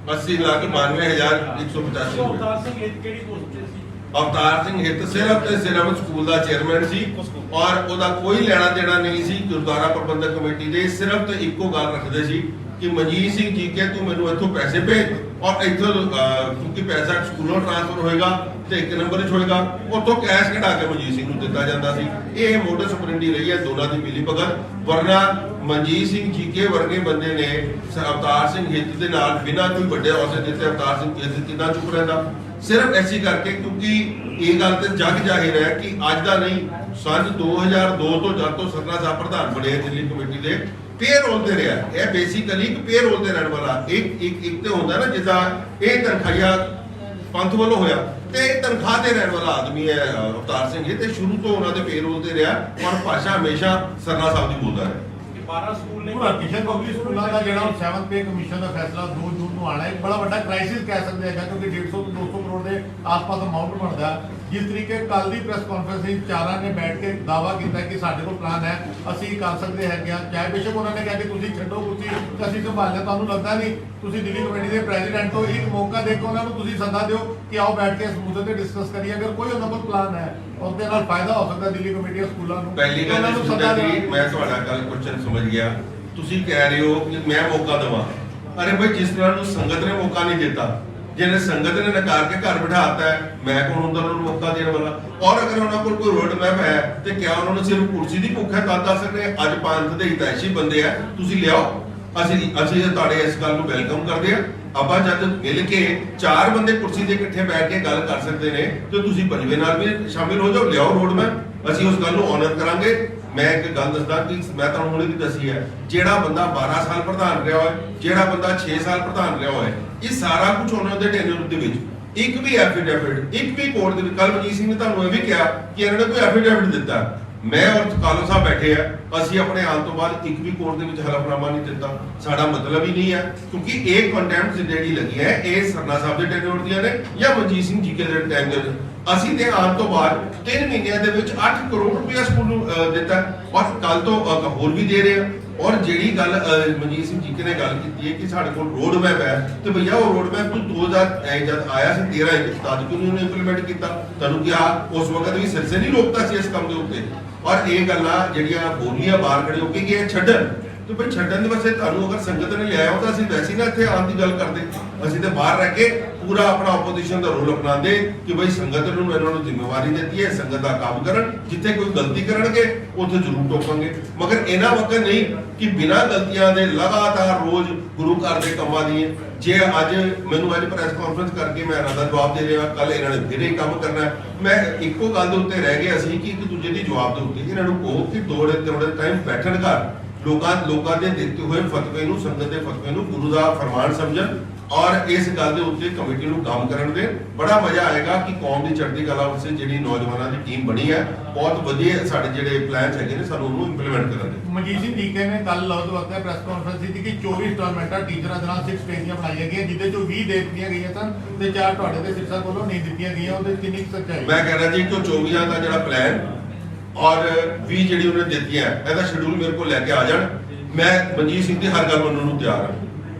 Speaker 1: 80,92,185
Speaker 2: ਅਵਤਾਰ ਸਿੰਘ ਇਹ ਕਿਹੜੀ ਪੋਸਟ ਤੇ ਸੀ
Speaker 1: ਅਵਤਾਰ ਸਿੰਘ ਹਿੱਤ ਸਿਰਫ ਤੇ ਸਿਰਫ ਸਕੂਲ ਦਾ ਚੇਅਰਮੈਨ ਸੀ ਔਰ ਉਹਦਾ ਕੋਈ ਲੈਣਾ ਦੇਣਾ ਨਹੀਂ ਸੀ ਗੁਰਦੁਆਰਾ ਪ੍ਰਬੰਧਕ ਕਮੇਟੀ ਦੇ ਸਿਰਫ ਤੇ ਇੱਕੋ ਗੱਲ ਰੱਖਦੇ ਸੀ ਕਿ ਮਨਜੀਤ ਸਿੰਘ ਜੀ ਕੇ ਤੂੰ ਮੈਨੂੰ ਇੱਥੋਂ ਪੈਸੇ ਭੇਜ ਔਰ ਇੱਥੋਂ ਕਿਉਂਕਿ ਪੈਸਾ ਸਕੂਲੋਂ ਟ੍ਰਾਂਸਫਰ ਹੋਏਗਾ ਤੇ ਇੱਕ ਨੰਬਰ 'ਚ ਹੋਏਗਾ ਉੱਥੋਂ ਕੈਸ਼ ਕਢਾ ਕੇ ਮਨਜੀਤ ਸਿੰਘ ਨੂੰ ਦਿੱਤਾ ਜਾਂਦਾ ਸੀ ਇਹ ਮੋਡਸ ਆਪਰੈਂਡੀ ਰਹੀ ਹੈ ਦੋਨਾਂ ਦੀ ਮਿਲੀ ਭਗਤ ਵਰਨਾ ਮਨਜੀਤ ਸਿੰਘ ਜੀ ਕੇ ਵਰਗੇ ਬੰਦੇ ਨੇ ਅਵਤਾਰ ਸਿੰਘ ਹਿੱਤ ਦੇ ਨਾਲ ਬਿਨਾਂ ਕੋਈ ਵੱਡੇ ਅਹੁਦੇ ਦਿੱਤੇ ਅਵਤਾਰ ਸਿੰਘ ਹਿੱਤ ਕਿੰਨਾ ਚੁੱਪ ਰਹਿੰਦਾ ਸਿਰਫ ਐਸੀ ਕਰਕੇ ਕਿਉਂਕਿ ਇਹ ਗੱਲ ਤੇ ਜਗ ਜ਼ਾਹਿਰ ਹੈ ਕਿ ਅੱਜ ਦਾ ਨਹੀਂ ਸੰਨ 2002 ਤੋਂ ਜਦ ਤੋਂ ਸਰਨਾ ਸਾਹਿਬ ਪ੍ਰਧਾਨ ਬਣੇ ਦਿੱਲੀ ਕਮੇਟੀ ਦੇ ਪੇਰੋਲ ਤੇ ਰਿਹਾ ਇਹ ਬੇਸਿਕਲੀ ਇੱਕ ਪੇਰੋਲ ਤੇ ਰਹਿਣ ਵਾਲਾ ਇੱਕ ਤੇ ਹੁੰਦਾ ਨਾ ਜਿੱਦਾਂ ਇਹ ਤਨਖਾਹੀਆ ਪੰਥ ਵੱਲੋਂ ਹੋਇਆ ਤੇ ਤਨਖਾਹ ਤੇ ਰਹਿਣ ਵਾਲਾ ਆਦਮੀ ਹੈ ਅਵਤਾਰ ਸਿੰਘ ਇਹ ਤੇ ਸ਼ੁਰੂ ਤੋਂ ਉਹਨਾਂ ਦੇ ਪੇਰੋਲ ਤੇ ਰਿਹਾ ਔਰ ਭਾਸ਼ਾ ਹਮੇਸ਼ਾ ਸਰਨਾ ਸਾਹਿਬ ਦੀ ਬੋਲਦਾ ਹੈ
Speaker 2: 12 ਸਕੂਲ ਨੇ
Speaker 3: ਪੂਰਾ ਕਿਸ਼ਨ ਪਬਲਿਕ ਸਕੂਲਾਂ ਦਾ ਜਿਹੜਾ 7th ਪੇ ਕਮਿਸ਼ਨ ਦਾ ਫੈਸਲਾ 2 ਜੂਨ ਨੂੰ ਆਣਾ ਇੱਕ ਬੜਾ ਵੱਡਾ ਕ੍ਰਾਈਸਿਸ ਕਹਿ ਸਕਦੇ ਹਾਂ ਕਿਉਂਕਿ 150 ਤੋਂ 200 ਕਰੋੜ ਦੇ ਆਸ-ਪਾਸ ਅਮਾਉਂਟ ਬਣਦਾ ਜਿਸ ਤਰੀਕੇ ਕੱਲ ਦੀ ਪ੍ਰੈਸ ਕਾਨਫਰੰਸ ਵਿੱਚ ਚਾਰਾਂ ਨੇ ਬੈਠ ਕੇ ਦਾਅਵਾ ਕੀਤਾ ਕਿ ਸਾਡੇ ਕੋਲ ਪਲਾਨ ਹੈ ਅਸੀਂ ਕਰ ਸਕਦੇ ਹੈਗੇ ਆ ਚਾਹੇ ਬੇਸ਼ੱਕ ਉਹਨਾਂ ਨੇ ਕਿਹਾ ਕਿ ਤੁਸੀਂ ਛੱਡੋ ਕੁਰਸੀ ਅਸੀਂ ਸੰਭਾਲਿਆ ਤੁਹਾਨੂੰ ਲੱਗਦਾ ਨਹੀਂ ਤੁਸੀਂ ਦਿੱਲੀ ਕਮੇਟੀ ਦੇ ਪ੍ਰੈਜ਼ੀਡੈਂਟ ਤੋਂ ਇੱਕ ਮੌਕਾ ਦੇ ਕੇ ਉਹਨਾਂ ਨੂੰ ਤੁਸੀਂ ਸੱਦਾ ਦਿਓ ਕਿ ਆਓ ਬੈਠ ਕੇ ਇਸ ਮੁੱਦੇ ਤੇ ਡਿਸਕਸ ਕਰੀਏ ਅਗਰ ਕੋਈ ਉਹਨਾਂ ਕੋਲ ਪਲਾਨ ਹੈ ਉਹਦੇ ਨਾਲ ਫਾਇਦਾ ਹੋ ਸਕਦਾ ਦਿੱਲੀ ਕਮੇਟੀ ਦੇ ਸਕੂਲਾਂ ਨੂੰ
Speaker 1: ਪਹਿਲੀ ਗੱਲ ਮੈਂ ਤੁਹਾਡਾ ਗੱਲ ਕੁਐਸਚਨ ਸਮਝ ਗਿਆ ਤੁਸੀਂ ਕਹਿ ਰਹੇ ਹੋ ਕਿ ਮੈਂ ਮੌਕਾ ਦਵਾਂ ਅਰੇ ਭਾਈ ਜਿਸ ਤਰ੍ਹਾਂ ਨੂੰ ਸੰਗਤ ਨੇ ਮੌਕਾ ਨਹੀਂ ਦਿੱਤਾ ਜਿਹਨੇ ਸੰਗਤ ਨੇ ਨਕਾਰ ਕੇ ਘਰ ਬਿਠਾਤਾ ਹੈ ਮੈਂ ਕੌਣ ਹੁੰਦਾ ਉਹਨਾਂ ਨੂੰ ਮੌਕਾ ਦੇਣ ਵਾਲਾ ਔਰ ਅਗਰ ਉਹਨਾਂ ਕੋਲ ਕੋਈ ਰੋਡ ਮੈਪ ਹੈ ਤੇ ਕਿਆ ਉਹਨਾਂ ਨੂੰ ਸਿਰਫ ਕੁਰਸੀ ਦੀ ਭੁੱਖ ਹੈ ਤਾਂ ਦੱਸ ਸਕਦੇ ਅੱਜ ਪੰਥ ਦੇ ਹਿਤੈਸ਼ੀ ਬੰਦੇ ਆ ਤੁਸੀਂ ਲਿਆਓ ਅਸੀਂ ਤੁਹਾਡੇ ਇਸ ਗੱਲ ਨੂੰ ਵੈਲਕਮ ਕਰਦੇ ਆ ਆਪਾਂ ਜਦ ਮਿਲ ਕੇ 4 ਬੰਦੇ ਕੁਰਸੀ ਤੇ ਇਕੱਠੇ ਬੈਠ ਕੇ ਗੱਲ ਕਰ ਸਕਦੇ ਨੇ ਤੇ ਤੁਸੀਂ ਪੰਜਵੇਂ ਨਾਲ ਵੀ ਸ਼ਾਮਿਲ ਹੋ ਜਾਓ ਲਿਆਓ ਰੋਡ ਮੈਪ ਅਸੀਂ ਉਸ ਗੱਲ ਨੂੰ ਆਨਰ ਕਰਾਂਗੇ ਮੈਂ ਇੱਕ ਗੱਲ ਦੱਸਦਾ ਕਿ ਮੈਂ ਤੁਹਾਨੂੰ ਹੁਣੇ ਵੀ ਦੱਸੀ ਹੈ ਜਿਹੜਾ ਬੰਦਾ 12 ਸਾਲ ਪ੍ਰਧਾਨ ਰਿਹਾ ਹੋਇਆ ਜਿਹੜਾ ਬੰਦਾ 6 ਸਾਲ ਪ੍ਰਧਾਨ ਰਿਹਾ ਹੋਇਆ ਇਹ ਸਾਰਾ ਕੁਝ ਉਹਨਾਂ ਦੇ ਟੈਨਿਓਰ ਦੇ ਵਿੱਚ ਇੱਕ ਵੀ ਐਫੀਡੇਵਿਟ ਇੱਕ ਵੀ ਕੋਰਟ ਦੇ ਵਿੱਚ ਕੱਲ ਮਨਜੀਤ ਸਿੰਘ ਨੇ ਤੁਹਾਨੂੰ ਇਹ ਵੀ ਕਿਹਾ ਕਿ ਇਹਨਾਂ ਨੇ ਕੋਈ ਐਫੀਡੇਵਿਟ ਦਿੱਤਾ ਮੈਂ ਔਰ ਕਾਲੋ ਸਾਹਿਬ ਬੈਠੇ ਆ ਅਸੀਂ ਆਪਣੇ ਆਉਣ ਤੋਂ ਬਾਅਦ ਇੱਕ ਵੀ ਕੋਰਟ ਦੇ ਵਿੱਚ ਹਲਫਨਾਮਾ ਨਹੀਂ ਦਿੱਤਾ ਸਾਡਾ ਮਤਲਬ ਹੀ ਨਹੀਂ ਹੈ ਕਿਉਂਕਿ ਇਹ ਕੰਟੈਂਪਟ ਜਿਹੜੀ ਲੱਗੀ ਹੈ ਇਹ ਸਰਨਾ ਸਾਹਿਬ ਦੇ ਟੈਨਿਓਰ ਦੀਆਂ ਨੇ ਜਾਂ ਮਨਜੀਤ ਸਿੰਘ ਜੀ ਕੇ ਦੇ ਟੈਨਿਓਰ ਅਸੀਂ ਤੇ ਆਉਣ ਤੋਂ ਬਾਅਦ 3 ਮਹੀਨਿਆਂ ਦੇ ਵਿੱਚ 8 ਕਰੋੜ ਰੁਪਇਆ ਸਕੂਲ ਨੂੰ ਦਿੱਤਾ ਔਰ ਕੱਲ ਤੋਂ ਹੋਰ ਵੀ ਦੇ ਰਹੇ ਆ ਔਰ ਜਿਹੜੀ ਗੱਲ ਮਨਜੀਤ ਸਿੰਘ ਜੀ ਨੇ ਗੱਲ ਕੀਤੀ ਹੈ ਕਿ ਸਾਡੇ ਕੋਲ ਰੋਡ ਮੈਪ ਹੈ ਤੇ ਭਈਆ ਉਹ ਰੋਡ ਮੈਪ ਤੋਂ 2000 ਜਦ ਆਇਆ ਸੀ 13 ਵਿੱਚ ਤਦ ਕਿਉਂ ਨਹੀਂ ਉਹਨੇ ਇੰਪਲੀਮੈਂਟ ਕੀਤਾ ਤੁਹਾਨੂੰ ਕਿਹਾ ਉਸ ਵਕਤ ਵੀ ਸਿਰਸੇ ਨਹੀਂ ਰੋਕਤਾ ਸੀ ਇਸ ਕੰਮ ਦੇ ਉੱਤੇ ਔਰ ਇਹ ਗੱਲਾਂ ਜਿਹੜੀਆਂ ਬੋਲੀਆਂ ਬਾਹਰ ਖੜੇ ਹੋ ਕੇ ਕਿ ਇਹ ਛੱਡਣ ਤੇ ਭਾਈ ਛੱਡਣ ਦੇ ਵਾਸਤੇ ਤੁਹਾਨੂੰ ਅਗਰ ਸੰਗਤ ਨੇ ਲਿਆਇਆ ਹੁੰਦਾ ਅਸੀਂ ਵੈਸੇ ਨਾ ਇੱਥੇ ਆਉਣ ਦੀ ਗੱਲ ਕਰਦੇ ਅਸੀਂ ਤੇ ਬਾਹਰ ਰਹਿ ਕੇ ਪੂਰਾ ਆਪਣਾ ਆਪੋਜੀਸ਼ਨ ਦਾ ਰੋਲ ਅਪਣਾਉਂਦੇ ਕਿ ਭਾਈ ਸੰਗਤ ਨੂੰ ਇਹਨਾਂ ਨੂੰ ਜ਼ਿੰਮੇਵਾਰੀ ਦਿੱਤੀ ਹੈ ਸੰਗਤ ਦਾ ਕੰਮ ਕਰਨ ਜਿੱਥੇ ਕੋਈ ਗਲਤੀ ਕਰਨਗੇ ਉੱਥੇ ਜ਼ਰੂਰ ਟੋਕਾਂਗੇ ਮਗਰ ਇਹਨਾਂ ਵਕਤ ਨਹੀਂ ਕਿ ਬਿਨਾਂ ਗਲਤੀਆਂ ਦੇ ਲਗਾਤਾਰ ਰੋਜ਼ ਗੁਰੂ ਘਰ ਦੇ ਕੰਮਾਂ ਦੀ ਜੇ ਅੱਜ ਮੈਨੂੰ ਅੱਜ ਪ੍ਰੈਸ ਕਾਨਫਰੰਸ ਕਰਕੇ ਮੈਂ ਇਹਨਾਂ ਦਾ ਜਵਾਬ ਦੇ ਰਿਹਾ ਕੱਲ ਇਹਨਾਂ ਨੇ ਫਿਰ ਇਹ ਕੰਮ ਕਰਨਾ ਮੈਂ ਇੱਕੋ ਗੱਲ ਦੇ ਉੱਤੇ ਰਹਿ ਗਏ ਅਸੀਂ ਕਿ ਇੱਕ ਦੂਜੇ ਦੀ ਜਵਾਬ ਦੇ ਉੱਤੇ ਇਹਨਾਂ ਨੂੰ ਕਹੋ ਕਿ ਥੋੜੇ ਟਾਈਮ ਬੈਠਣ ਘਰ ਲੋਕਾਂ ਦੇ ਦਿੱਤੇ ਹੋਏ ਫਤਵੇ ਨੂੰ ਸੰਗਤ ਦੇ ਫਤਵੇ ਨੂੰ ਗੁਰੂ ਦਾ ਫਰਮਾਨ ਸਮਝਣ ਔਰ ਇਸ ਗੱਲ ਦੇ ਉੱਤੇ ਕਮੇਟੀ ਨੂੰ ਕੰਮ ਕਰਨ ਦੇ ਬੜਾ ਮਜ਼ਾ ਆਏਗਾ ਕਿ ਕੌਮ ਦੀ ਚੜ੍ਹਦੀ ਕਲਾ ਵਾਸਤੇ ਜਿਹੜੀ ਨੌਜਵਾਨਾਂ ਦੀ ਟੀਮ ਬਣੀ ਹੈ ਬਹੁਤ ਵਧੀਆ ਸਾਡੇ ਜਿਹੜੇ ਪਲਾਨਸ ਹੈਗੇ ਨੇ ਸਾਨੂੰ ਉਹਨੂੰ ਇੰਪਲੀਮੈਂਟ ਕਰਨ ਦੇ
Speaker 3: ਮਨਜੀਤ ਸਿੰਘ ਜੀ ਨੇ ਕੱਲ ਲੌਦ ਵਕਤ ਪ੍ਰੈਸ ਕਾਨਫਰੰਸ ਦਿੱਤੀ ਕਿ 24 ਇੰਸਟਾਲਮੈਂਟਾਂ ਟੀਚਰਾਂ ਦੇ ਨਾਲ 6 ਸਟੇਜੀਆਂ ਬਣਾਈਆਂ ਗਈਆਂ ਜਿਹਦੇ ਚੋਂ 20 ਦੇ ਦਿੱਤੀਆਂ ਗਈਆਂ ਸਨ ਤੇ 4 ਤੁਹਾਡੇ ਦੇ ਸਿਰਸਾ ਕੋਲੋਂ ਨਹੀਂ ਦਿੱਤੀਆਂ ਗਈਆਂ ਉਹਦੇ ਕਿੰਨੀ ਸੱਚਾਈ
Speaker 1: ਮੈਂ ਕਹਿ ਰਿਹਾ ਜੀ ਕਿ 24 ਦਾ ਜਿਹੜਾ ਪਲਾਨ ਔਰ 20 ਜਿਹੜੀ ਉਹਨੇ ਦਿੱਤੀਆਂ ਇਹਦਾ ਸ਼ਡਿਊਲ ਮੇਰੇ ਕੋਲ ਲੈ ਕੇ ਆ ਜਾਣ ਮੈਂ ਮਨਜੀਤ ਸਿੰਘ ਦੀ ਹਰ ਗੱਲ ਮੰਨਣ ਨੂੰ ਤਿਆਰ ਹਾਂ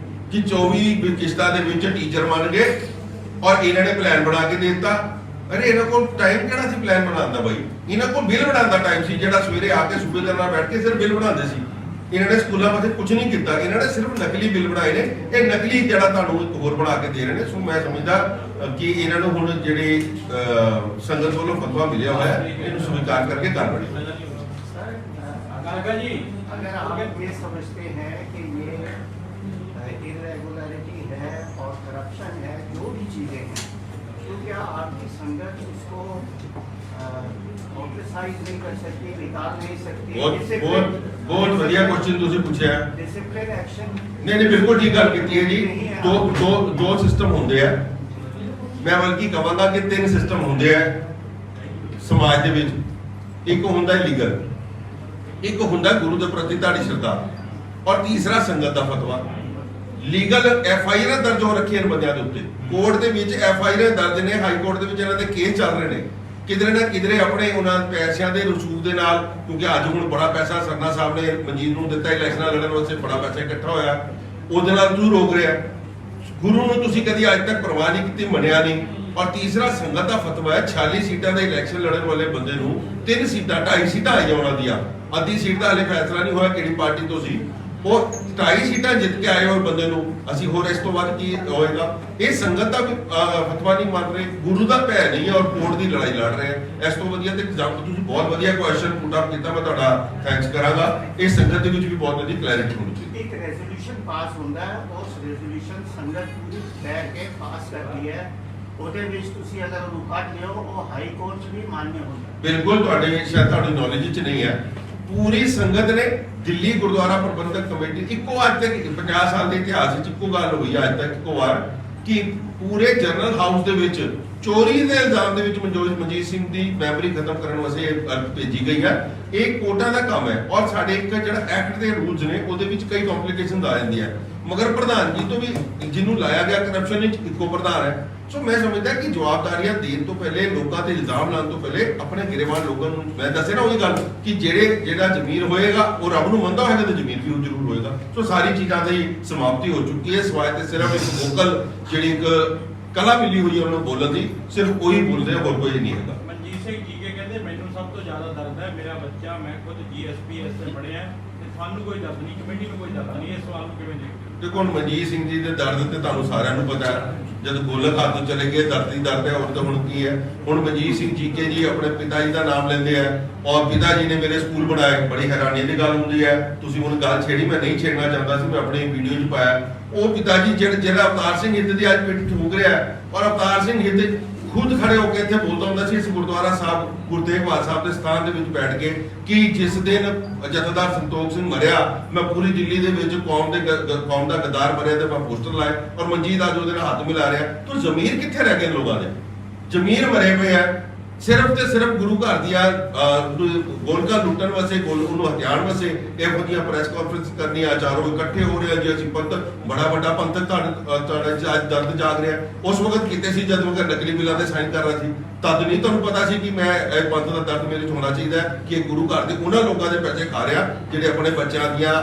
Speaker 1: ਕਿ 24 ਕਿਸ਼ਤਾਂ ਦੇ ਵਿੱਚ ਟੀਚਰ ਮੰਨ ਗਏ ਔਰ ਇਹਨਾਂ ਨੇ ਪਲਾਨ ਬਣਾ ਕੇ ਦੇ ਦਿੱਤਾ ਅਰੇ ਇਹਨਾਂ ਕੋਲ ਟਾਈਮ ਕਿਹੜਾ ਸੀ ਪਲਾਨ ਬਣਾਉਣ ਦਾ ਬਾਈ ਇਹਨਾਂ ਕੋਲ ਬਿੱਲ ਬਣਾਉਣ ਦਾ ਟਾਈਮ ਸੀ ਜਿਹੜਾ ਸਵੇਰੇ ਆ ਕੇ ਸੂਬੇਦਾਰ ਨਾਲ ਬੈਠ ਕੇ ਸਿਰਫ ਬਿੱਲ ਬਣਾਉਂਦੇ ਸੀ ਇਹਨਾਂ ਨੇ ਸਕੂਲਾਂ ਵਾਸਤੇ ਕੁਝ ਨਹੀਂ ਕੀਤਾ ਇਹਨਾਂ ਨੇ ਸਿਰਫ ਨਕਲੀ ਬਿੱਲ ਬਣਾਏ ਨੇ ਇਹ ਨਕਲੀ ਜਿਹੜਾ ਤੁਹਾਨੂੰ ਇੱਕ ਹੋਰ ਬਣਾ ਕੇ ਦੇ ਰਹੇ ਨੇ ਸੋ ਮੈਂ ਸਮਝਦਾ ਕਿ ਇਹਨਾਂ ਨੂੰ ਹੁਣ ਜਿਹੜੇ ਸੰਗਤ ਵੱਲੋਂ ਫਤਵਾ ਮਿਲਿਆ ਹੋਇਆ ਇਹਨੂੰ ਸਵੀਕਾਰ ਕਰਕੇ ਕਰ ਬਣੀ
Speaker 4: अगर आप ये समझते हैं कि ये इरेगुलरिटी है और करप्शन है जो भी चीज़ें हैं तो क्या आपकी संगत उसको ऑक्यूपाइज नहीं कर सकती, निकाल नहीं सकती?
Speaker 1: बहुत ਵਧੀਆ ਕੁਐਸਚਨ ਤੁਸੀਂ ਪੁੱਛਿਆ ਹੈ।
Speaker 4: डिसिप्लिन एक्शन
Speaker 1: ਨਹੀਂ ਬਿਲਕੁਲ ਠੀਕ ਗੱਲ ਕੀਤੀ ਹੈ ਜੀ। ਦੋ ਸਿਸਟਮ ਹੁੰਦੇ ਆ। ਮੈਂ ਬਲਕਿ ਕਹਾਂਗਾ ਕਿ 3 ਸਿਸਟਮ ਹੁੰਦੇ ਆ ਸਮਾਜ ਦੇ ਵਿੱਚ। ਇੱਕ ਹੁੰਦਾ ਲੀਗਲ, ਇੱਕ ਹੁੰਦਾ ਗੁਰੂ ਦੇ ਪ੍ਰਤੀ ਤੁਹਾਡੀ ਸ਼ਰਧਾ, ਔਰ ਤੀਸਰਾ ਸੰਗਤ ਦਾ ਫਤਵਾ। ਲੀਗਲ FIR ਦਰਜ ਹੋ ਰੱਖੀਆਂ ਨੇ ਬੰਦਿਆਂ ਦੇ ਉੱਤੇ, ਕੋਰਟ ਦੇ ਵਿੱਚ FIR ਦਰਜ ਨੇ, ਹਾਈ ਕੋਰਟ ਦੇ ਵਿੱਚ ਇਹਨਾਂ ਦੇ ਕੇਸ ਚੱਲ ਰਹੇ ਨੇ। ਕਿਧਰੇ ਨਾ ਕਿਧਰੇ ਆਪਣੇ ਉਹਨਾਂ ਪੈਸਿਆਂ ਦੇ ਰਸੂਖ ਦੇ ਨਾਲ, ਕਿਉਂਕਿ ਅੱਜ ਹੁਣ ਬੜਾ ਪੈਸਾ ਸਰਨਾ ਸਾਹਿਬ ਨੇ ਮਨਜੀਤ ਨੂੰ ਦਿੱਤਾ ਇਲੈਕਸ਼ਨਾਂ ਲੜਨ ਵਾਸਤੇ, ਬੜਾ ਪੈਸਾ ਇਕੱਠਾ ਹੋਇਆ, ਉਹਦੇ ਨਾਲ ਤੂੰ ਰੋਕ ਰਿਹਾ। ਗੁਰੂ ਨੂੰ ਤੁਸੀਂ ਕਦੀ ਅੱਜ ਤੱਕ ਪਰਵਾਹ ਨਹੀਂ ਕੀਤੀ, ਮੰਨਿਆ ਨਹੀਂ। ਔਰ ਤੀਸਰਾ ਸੰਗਤ ਦਾ ਫਤਵਾ ਹੈ, 46 ਸੀਟਾਂ ਦੇ ਇਲੈਕਸ਼ਨ ਲੜਨ ਵਾਲੇ ਬੰਦੇ ਨੂੰ 3 ਸੀਟਾਂ 2.5 ਸੀਟਾਂ ਆਈਆਂ ਉਹਨਾਂ ਦੀਆਂ। ਅੱਧੀ ਸੀਟ ਦਾ ਹਲੇ ਫੈਸਲਾ ਨਹੀਂ ਹੋਇਆ ਕਿਹੜੀ ਪਾਰਟੀ ਤੋਂ ਸੀ। ਉਹ 2.5 ਸੀਟਾਂ ਜਿੱਤ ਕੇ ਆਏ ਹੋਏ ਬੰਦੇ ਨੂੰ ਅਸੀਂ ਹੋਰ ਇਸ ਤੋਂ ਵੱਧ ਕੀ ਹੋਏਗਾ? ਇਹ ਸੰਗਤ ਦਾ ਫਤਵਾ ਨਹੀਂ ਮੰਨ ਰਹੇ, ਗੁਰੂ ਦਾ ਭੈ ਨਹੀਂ ਹੈ, ਔਰ ਕੋਰਟ ਦੀ ਲੜਾਈ ਲੜ ਰਹੇ ਆ। ਇਸ ਤੋਂ ਵਧੀਆ ਤੇ ਐਗਜ਼ਾਮਪਲ ਤੁਸੀਂ ਬਹੁਤ ਵਧੀਆ ਕੁਐਸਚਨ ਪੁੱਟ ਅਪ ਕੀਤਾ, ਮੈਂ ਤੁਹਾਡਾ ਥੈਂਕਸ ਕਰਾਂਗਾ। ਇਹ ਸੰਗਤ ਦੇ ਵਿੱਚ ਵੀ ਬਹੁਤ ਵਧੀਆ ਕਲੈਰਿਟੀ ਹੋਣੀ ਚਾਹੀਦੀ।
Speaker 4: एक रेजोल्यूशन पास होता है, उस रेजोल्यूशन संगत पूरी बैठ के पास करती है। ਉਹਦੇ ਵਿੱਚ ਤੁਸੀਂ ਅਗਰ ਉਹਨੂੰ ਕੱਢ ਲਿਓ, ਉਹ ਹਾਈ ਕੋਰਟ 'ਚ ਵੀ ਮਾਨਯ ਹੁੰਦਾ।
Speaker 1: ਬਿਲਕੁਲ ਤੁਹਾਡੇ ਸ਼ਾਇਦ ਤੁਹਾਡੀ ਨੌਲੇਜ 'ਚ ਨਹੀਂ ਹੈ। ਪੂਰੀ ਸੰਗਤ ਨੇ ਦਿੱਲੀ ਗੁਰਦੁਆਰਾ ਪ੍ਰਬੰਧਕ ਕਮੇਟੀ, ਇੱਕੋ ਅੱਜ ਤੱਕ 50 ਸਾਲ ਦੇ ਇਤਿਹਾਸ ਵਿੱਚ ਇੱਕੋ ਗੱਲ ਹੋਈ ਹੈ ਅੱਜ ਤੱਕ ਇੱਕੋ ਵਾਰ, ਕਿ ਪੂਰੇ ਜਨਰਲ ਹਾਊਸ ਦੇ ਵਿੱਚ ਚੋਰੀ ਦੇ ਇਲਜ਼ਾਮ ਦੇ ਵਿੱਚ ਮਨਜੀਤ ਸਿੰਘ ਦੀ ਮੈਮਰੀ ਖਤਮ ਕਰਨ ਵਾਸਤੇ ਭੇਜੀ ਗਈ ਹੈ। ਇਹ ਕੋਰਟਾਂ ਦਾ ਕੰਮ ਹੈ, ਔਰ ਸਾਡੇ ਇੱਕ ਜਿਹੜਾ ਐਕਟ ਦੇ ਰੂਲਸ ਨੇ ਉਹਦੇ ਵਿੱਚ ਕਈ ਕੰਪਲਿਕੇਸ਼ਨਸ ਆ ਜਾਂਦੀਆਂ, ਮਗਰ ਪ੍ਰਧਾਨਗੀ ਤੋਂ ਵੀ ਜਿਹਨੂੰ ਲਾਇਆ ਗਿਆ ਕਰਪਸ਼ਨ ਵਿੱਚ ਇੱਕੋ ਪ੍ਰਧਾਨ ਹੈ। ਸੋ ਮੈਂ ਸਮਝਦਾ ਕਿ ਜਵਾਬਦਾਰੀਆਂ ਦੇਣ ਤੋਂ ਪਹਿਲੇ, ਲੋਕਾਂ ਤੇ ਇਲਜ਼ਾਮ ਲਾਉਣ ਤੋਂ ਪਹਿਲੇ ਆਪਣੇ ਗਿਰੇਵਾਨ ਲੋਕਾਂ ਨੂੰ, ਮੈਂ ਦੱਸਿਆ ਨਾ ਉਹੀ ਗੱਲ ਕਿ ਜਿਹੜਾ ਜ਼ਮੀਰ ਹੋਏਗਾ ਉਹ ਰੱਬ ਨੂੰ ਮੰਨਦਾ ਹੋਏਗਾ ਤੇ ਜ਼ਮੀਰ ਵੀ ਉਹ ਜ਼ਰੂਰ ਹੋਏਗਾ। ਸੋ ਸਾਰੀ ਚੀਜ਼ਾਂ ਦੀ ਸਮਾਪਤੀ ਹੋ ਚੁੱਕੀ ਹੈ, ਸਵਾਏ ਤੇ ਸਿਰਫ ਇੱਕ ਵੋਕਲ ਜਿਹੜੀ ਇੱਕ ਕਲਾ ਮਿਲੀ ਹੋਈ ਹੈ ਉਹਨੂੰ ਬੋਲਣ ਦੀ, ਸਿਰਫ ਉਹੀ ਬੋਲਦੇ ਆ, ਹੋਰ ਕੋਈ ਨਹੀਂ ਹੈਗਾ।
Speaker 2: ਮਨਜੀਤ ਸਿੰਘ ਜੀ ਕੇ ਕਹਿੰਦੇ ਮੈਨੂੰ ਸਭ ਤੋਂ ਜ਼ਿਆਦਾ ਦਰਦ ਹੈ, ਮੇਰਾ ਬੱਚਾ, ਮੈਂ ਖੁਦ GSPS ਤੇ ਪੜ੍ਹਿਆ ਤੇ ਤੁਹਾਨੂੰ ਕੋਈ ਦਰਦ ਨਹੀਂ, ਕਮੇਟੀ ਨੂੰ ਕੋਈ ਦਰਦ ਨਹੀਂ। ਇਸ ਸਵਾਲ ਨੂੰ ਕਿਵੇਂ ਦੇਖਦੇ ਹੋ?
Speaker 1: ਦੇਖੋ ਹੁਣ ਮਨਜੀਤ ਸਿੰਘ ਜੀ ਦੇ ਦਰਦ ਤੇ ਤੁਹਾਨੂੰ ਸਾਰਿਆਂ ਨੂੰ ਪਤਾ ਹੈ, ਜਦ ਗੋਲਕ ਹੱਥ ਤੋਂ ਚਲੇ ਗਏ ਦਰਦ ਹੀ ਦਰਦ ਹੈ। ਹੋਰ ਤਾਂ ਹੁਣ ਕੀ ਹੈ? ਹੁਣ ਮਨਜੀਤ ਸਿੰਘ ਜੀਕੇ ਜੀ ਆਪਣੇ ਪਿਤਾ ਜੀ ਦਾ ਨਾਮ ਲੈਂਦੇ ਆ, ਔਰ ਪਿਤਾ ਜੀ ਨੇ ਮੇਰੇ ਸਕੂਲ ਬਣਾਏ। ਬੜੀ ਹੈਰਾਨੀ ਦੀ ਗੱਲ ਹੁੰਦੀ ਹੈ, ਤੁਸੀਂ ਹੁਣ ਗੱਲ ਛੇੜੀ, ਮੈਂ ਨਹੀਂ ਛੇੜਨਾ ਚਾਹੁੰਦਾ ਸੀ, ਮੈਂ ਆਪਣੀ ਵੀਡੀਓ 'ਚ ਪਾਇਆ। ਉਹ ਪਿਤਾ ਜੀ ਜਿਹੜਾ ਅਵਤਾਰ ਸਿੰਘ ਹਿੱਤ ਦੀ ਅੱਜ ਪਿੱਠ ਠੋਕ ਰਿਹਾ, ਔਰ ਅਵਤਾਰ ਸਿੰਘ ਹਿੱਤ ਖੁਦ ਖੜੇ ਹੋ ਕੇ ਇੱਥੇ ਬੋਲਦਾ ਹੁੰਦਾ ਸੀ ਇਸ ਗੁਰਦੁਆਰਾ ਸਾਹਿਬ ਗੁਰੂ ਤੇਗ ਬਹਾਦਰ ਸਾਹਿਬ ਦੇ ਸਥਾਨ ਦੇ ਵਿੱਚ ਬੈਠ ਕੇ, ਕਿ ਜਿਸ ਦਿਨ ਜਥੇਦਾਰ ਸੰਤੋਖ ਸਿੰਘ ਮਰਿਆ, ਮੈਂ ਪੂਰੀ ਦਿੱਲੀ ਦੇ ਵਿੱਚ ਕੌਮ ਦਾ ਗਦਾਰ ਮਰਿਆ ਤੇ ਮੈਂ ਪੋਸਟਰ ਲਾਏ, ਔਰ ਮਨਜੀਤ ਅੱਜ ਉਹਦੇ ਨਾਲ ਹੱਥ ਮਿਲਾ ਰਿਹਾ। ਤਾਂ ਜ਼ਮੀਰ ਕਿੱਥੇ ਰਹਿ ਗਏ ਲੋਕਾਂ ਦੇ? ਜ਼ਮੀਰ ਮਰੇ ਪਏ ਆ, ਸਿਰਫ ਤੇ ਸਿਰਫ ਗੁਰੂ ਘਰ ਦੀਆਂ ਗੋਲਕਾਂ ਲੁੱਟਣ ਵਾਸਤੇ, ਉਹਨੂੰ ਹਥਿਆਉਣ ਵਾਸਤੇ ਇਹੋ ਜਿਹੀਆਂ ਪ੍ਰੈਸ ਕਾਨਫਰੰਸ ਕਰਨੀਆਂ, ਚਾਰੋਂ ਇਕੱਠੇ ਹੋ ਰਹੇ ਆ ਜੀ ਅਸੀਂ ਪੰਥਕ, ਬੜਾ ਵੱਡਾ ਪੰਥਕ ਤੁਹਾਡੇ ਅੱਜ ਦਰਦ ਜਾਗ ਰਿਹਾ। ਉਸ ਵਕਤ ਕੀਤੇ ਸੀ ਜਦ ਮੈਂ ਨਕਲੀ ਬਿੱਲਾਂ ਤੇ ਸਾਈਨ ਕਰ ਰਿਹਾ ਸੀ, ਤਦ ਨਹੀਂ ਤੁਹਾਨੂੰ ਪਤਾ ਸੀ ਕਿ ਮੈਂ ਇਹ ਪੰਥ ਦਾ ਦਰਦ ਮੇਰੇ 'ਚ ਹੋਣਾ ਚਾਹੀਦਾ ਹੈ, ਕਿ ਗੁਰੂ ਘਰ ਦੇ ਉਹਨਾਂ ਲੋਕਾਂ ਦੇ ਪੈਸੇ ਖਾ ਰਿਹਾ ਜਿਹੜੇ ਆਪਣੇ ਬੱਚਿਆਂ ਦੀਆਂ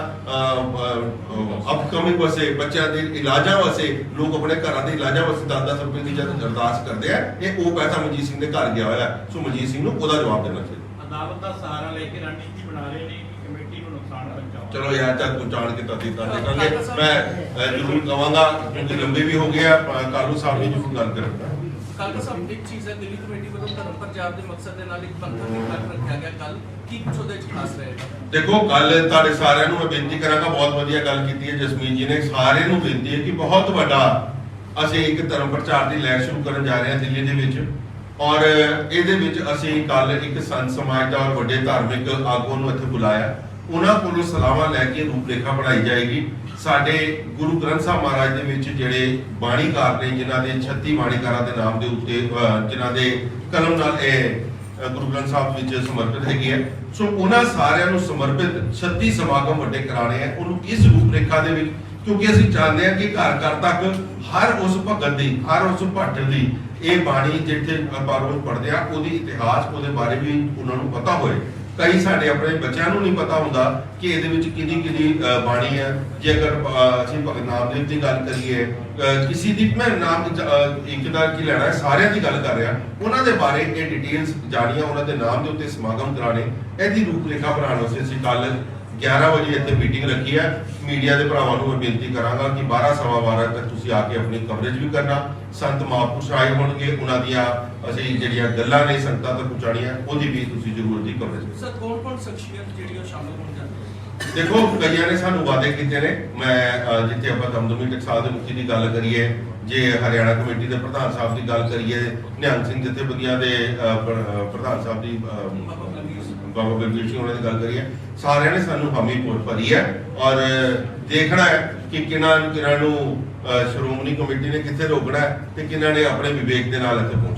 Speaker 1: ਅਪਕਮਿੰਗ ਵਾਸਤੇ, ਬੱਚਿਆਂ ਦੇ ਇਲਾਜਾਂ ਵਾਸਤੇ, ਲੋਕ ਆਪਣੇ ਘਰਾਂ ਦੇ ਇਲਾਜਾਂ ਵਾਸਤੇ 10-10 ਰੁਪਏ ਦੀ ਜਦ ਅਰਦਾਸ ਕਰਦੇ ਆ, ਇਹ ਉਹ ਪੈਸਾ ਮਨਜੀਤ ਸਿੰਘ ਦੇ ਘਰ ਗਿਆ ਹੋਇਆ। ਸੋ ਮਨਜੀਤ ਸਿੰਘ ਨੂੰ ਉਹਦਾ ਜਵਾਬ ਦੇਣਾ ਚਾਹੀਦਾ।
Speaker 2: ਅਦਾਲਤ ਦਾ ਸਹਾਰਾ ਲੈ ਕੇ ਰਣਨੀਤੀ ਬਣਾ ਰਹੇ ਨੇ ਕਿ ਕਮੇਟੀ ਨੂੰ ਨੁਕਸਾਨ ਪਹੁੰਚਾਓ।
Speaker 1: ਚਲੋ ਯਾਰ ਚੱਲ ਪਹੁੰਚਾਣ ਕੇ ਤਾਂ ਦੇਖਾਂਗੇ। ਮੈਂ ਜ਼ਰੂਰ ਕਹਾਂਗਾ ਕਿਉਂਕਿ ਲੰਬੇ ਵੀ ਹੋ ਗਏ ਆ, ਕਾਲੂ ਸਾਹਿਬ ਨੇ ਜ਼ਰੂਰ ਗੱਲ ਕਰਾਂਗਾ।
Speaker 5: ਕੱਲ੍ਹ ਸਾਹਿਬ ਇੱਕ ਚੀਜ਼ ਹੈ, ਦਿੱਲੀ ਕਮੇਟੀ ਵੱਲੋਂ ਧਰਮ ਪ੍ਰਚਾਰ ਦੇ ਮਕਸਦ ਦੇ ਨਾਲ ਇੱਕ ਪੰਥਕ ਇਕੱਠ ਰੱਖਿਆ ਗਿਆ ਕੱਲ, ਕੀ ਕੁਛ ਉਹਦੇ 'ਚ ਖਾਸ ਰਹੇਗਾ?
Speaker 1: ਦੇਖੋ ਕੱਲ ਤੁਹਾਡੇ ਸਾਰਿਆਂ ਨੂੰ ਮੈਂ ਬੇਨਤੀ ਕਰਾਂਗਾ, ਬਹੁਤ ਵਧੀਆ ਗੱਲ ਕੀਤੀ ਹੈ ਜਸਮੀਤ ਜੀ ਨੇ, ਸਾਰਿਆਂ ਨੂੰ ਬੇਨਤੀ ਹੈ ਕਿ ਬਹੁਤ ਵੱਡਾ ਅਸੀਂ ਇੱਕ ਧਰਮ ਪ੍ਰਚਾਰ ਦੀ ਲਹਿਰ ਸ਼ੁਰੂ ਕਰਨ ਜਾ ਰਹੇ ਹਾਂ ਦਿੱਲੀ ਦੇ ਵਿੱਚ, ਔਰ ਇਹਦੇ ਵਿੱਚ ਅਸੀਂ ਕੱਲ ਇੱਕ ਸੰਤ ਸਮਾਜ ਦਾ ਔਰ ਵੱਡੇ ਧਾਰਮਿਕ ਆਗੂਆਂ ਨੂੰ ਇੱਥੇ ਬੁਲਾਇਆ। ਉਹਨਾਂ ਕੋਲੋਂ ਸਲਾਹਾਂ ਲੈ ਕੇ ਰੂਪਰੇਖਾ ਬਣਾਈ ਜਾਏਗੀ। ਸਾਡੇ ਗੁਰੂ ਗ੍ਰੰਥ ਸਾਹਿਬ ਮਹਾਰਾਜ ਦੇ ਵਿੱਚ ਜਿਹੜੇ ਬਾਣੀਕਾਰ ਨੇ, ਜਿਨ੍ਹਾਂ ਦੇ 36 ਬਾਣੀਕਾਰਾਂ ਦੇ ਨਾਮ ਦੇ ਉੱਤੇ ਜਿਨ੍ਹਾਂ ਦੇ ਕਲਮ ਨਾਲ ਇਹ ਗੁਰੂ ਗ੍ਰੰਥ ਸਾਹਿਬ ਵਿੱਚ ਸਮਰਪਿਤ ਹੈਗੇ ਆ, ਸੋ ਉਹਨਾਂ ਸਾਰਿਆਂ ਨੂੰ ਸਮਰਪਿਤ 36 ਸਮਾਗਮ ਵੱਡੇ ਕਰਾਣੇ ਆ। ਉਹਨੂੰ ਇਸ ਰੂਪਰੇਖਾ ਦੇ ਵਿੱਚ, ਕਿਉਂਕਿ ਅਸੀਂ ਚਾਹੁੰਦੇ ਹਾਂ ਕਿ ਘਰ ਘਰ ਤੱਕ ਹਰ ਉਸ ਭਗਤ ਦੀ, ਹਰ ਉਸ ਭੱਟ ਦੀ ਇਹ ਬਾਣੀ ਜਿੱਥੇ ਆਪਾਂ ਰੋਜ਼ ਪੜ੍ਹਦੇ ਆ, ਉਹਦੀ ਇਤਿਹਾਸ, ਉਹਦੇ ਬਾਰੇ ਵੀ ਉਹਨਾਂ ਨੂੰ ਪਤਾ ਹੋਏ। ਕਈ ਸਾਡੇ ਆਪਣੇ ਬੱਚਿਆਂ ਨੂੰ ਨਹੀਂ ਪਤਾ ਹੁੰਦਾ ਕਿ ਇਹਦੇ ਵਿੱਚ ਕਿਹਦੀ ਬਾਣੀ ਹੈ। ਜੇ ਅਗਰ ਅਸੀਂ ਭਗਤ ਨਾਮਦੇਵ ਦੀ ਗੱਲ ਕਰੀਏ, ਕਿਸੇ ਦੀ ਮੈਂ ਨਾਮ ਇੱਕ ਦਾ ਕੀ ਲੈਣਾ, ਸਾਰਿਆਂ ਦੀ ਗੱਲ ਕਰ ਰਿਹਾ, ਉਹਨਾਂ ਦੇ ਬਾਰੇ ਇਹ ਡਿਟੇਲਸ ਜਾਣੀਆਂ, ਉਹਨਾਂ ਦੇ ਨਾਮ ਦੇ ਉੱਤੇ ਸਮਾਗਮ ਕਰਾਣੇ, ਇਹਦੀ ਰੂਪਰੇਖਾ ਬਣਾਉਣ ਵਾਸਤੇ ਅਸੀਂ ਕੱਲ 11 ਵਜੇ ਇੱਥੇ ਮੀਟਿੰਗ ਰੱਖੀ ਹੈ। ਮੀਡੀਆ ਦੇ ਭਰਾਵਾਂ ਨੂੰ ਮੈਂ ਬੇਨਤੀ ਕਰਾਂਗਾ ਕਿ 12:15 ਤੱਕ ਤੁਸੀਂ ਆ ਕੇ ਆਪਣੀ ਕਵਰੇਜ ਵੀ ਕਰਨਾ। ਸੰਤ ਮਹਾਂਪੁਰਸ਼ ਆਏ ਹੋਣਗੇ, ਉਹਨਾਂ ਦੀਆਂ ਅਸੀਂ ਜਿਹੜੀਆਂ ਗੱਲਾਂ ਨੇ ਸੰਗਤਾਂ ਤੱਕ ਪਹੁੰਚਾਉਣੀਆਂ, ਉਹਦੀ ਵੀ ਤੁਸੀਂ ਜ਼ਰੂਰ ਦੀ ਕਵਰੇਜ।
Speaker 5: ਸਰ ਕੌਣ ਸ਼ਖਸੀਅਤ ਜਿਹੜੀ ਉਹ ਸ਼ਾਮਲ ਹੋਣ ਜਾਂਦੀ ਹੈ?
Speaker 1: ਦੇਖੋ ਕਈਆਂ ਨੇ ਸਾਨੂੰ ਵਾਅਦੇ ਕੀਤੇ ਨੇ। ਮੈਂ ਜਿੱਥੇ ਆਪਾਂ ਦਮਦਮੀ ਟਕਸਾਲ ਦੇ ਮੁਖੀ ਦੀ ਗੱਲ ਕਰੀਏ, ਜੇ ਹਰਿਆਣਾ ਕਮੇਟੀ ਦੇ ਪ੍ਰਧਾਨ ਸਾਹਿਬ ਦੀ ਗੱਲ ਕਰੀਏ, ਨਿਹੰਗ ਸਿੰਘ ਜਥੇਬੰਦੀਆਂ ਦੇ ਪ੍ਰਧਾਨ ਸਾਹਿਬ ਦੀ ਬਾਬਾ ਬਲਬੀਰ ਸਿੰਘ ਉਹਨਾਂ ਦੀ ਗੱਲ ਕਰੀਏ, ਸਾਰਿਆਂ ਨੇ ਸਾਨੂੰ ਹਾਮੀ ਭਰੀ ਹੈ। ਔਰ ਦੇਖਣਾ ਹੈ ਕਿ ਕਿਹਨਾਂ ਨੂੰ ਸ਼੍ਰੋਮਣੀ ਕਮੇਟੀ ਨੇ ਕਿੱਥੇ ਰੋਕਣਾ ਹੈ ਤੇ ਕਿਹਨਾਂ ਨੇ ਆਪਣੇ ਵਿਵੇਕ ਦੇ ਨਾਲ ਇੱਥੇ ਪਹੁੰਚਣਾ।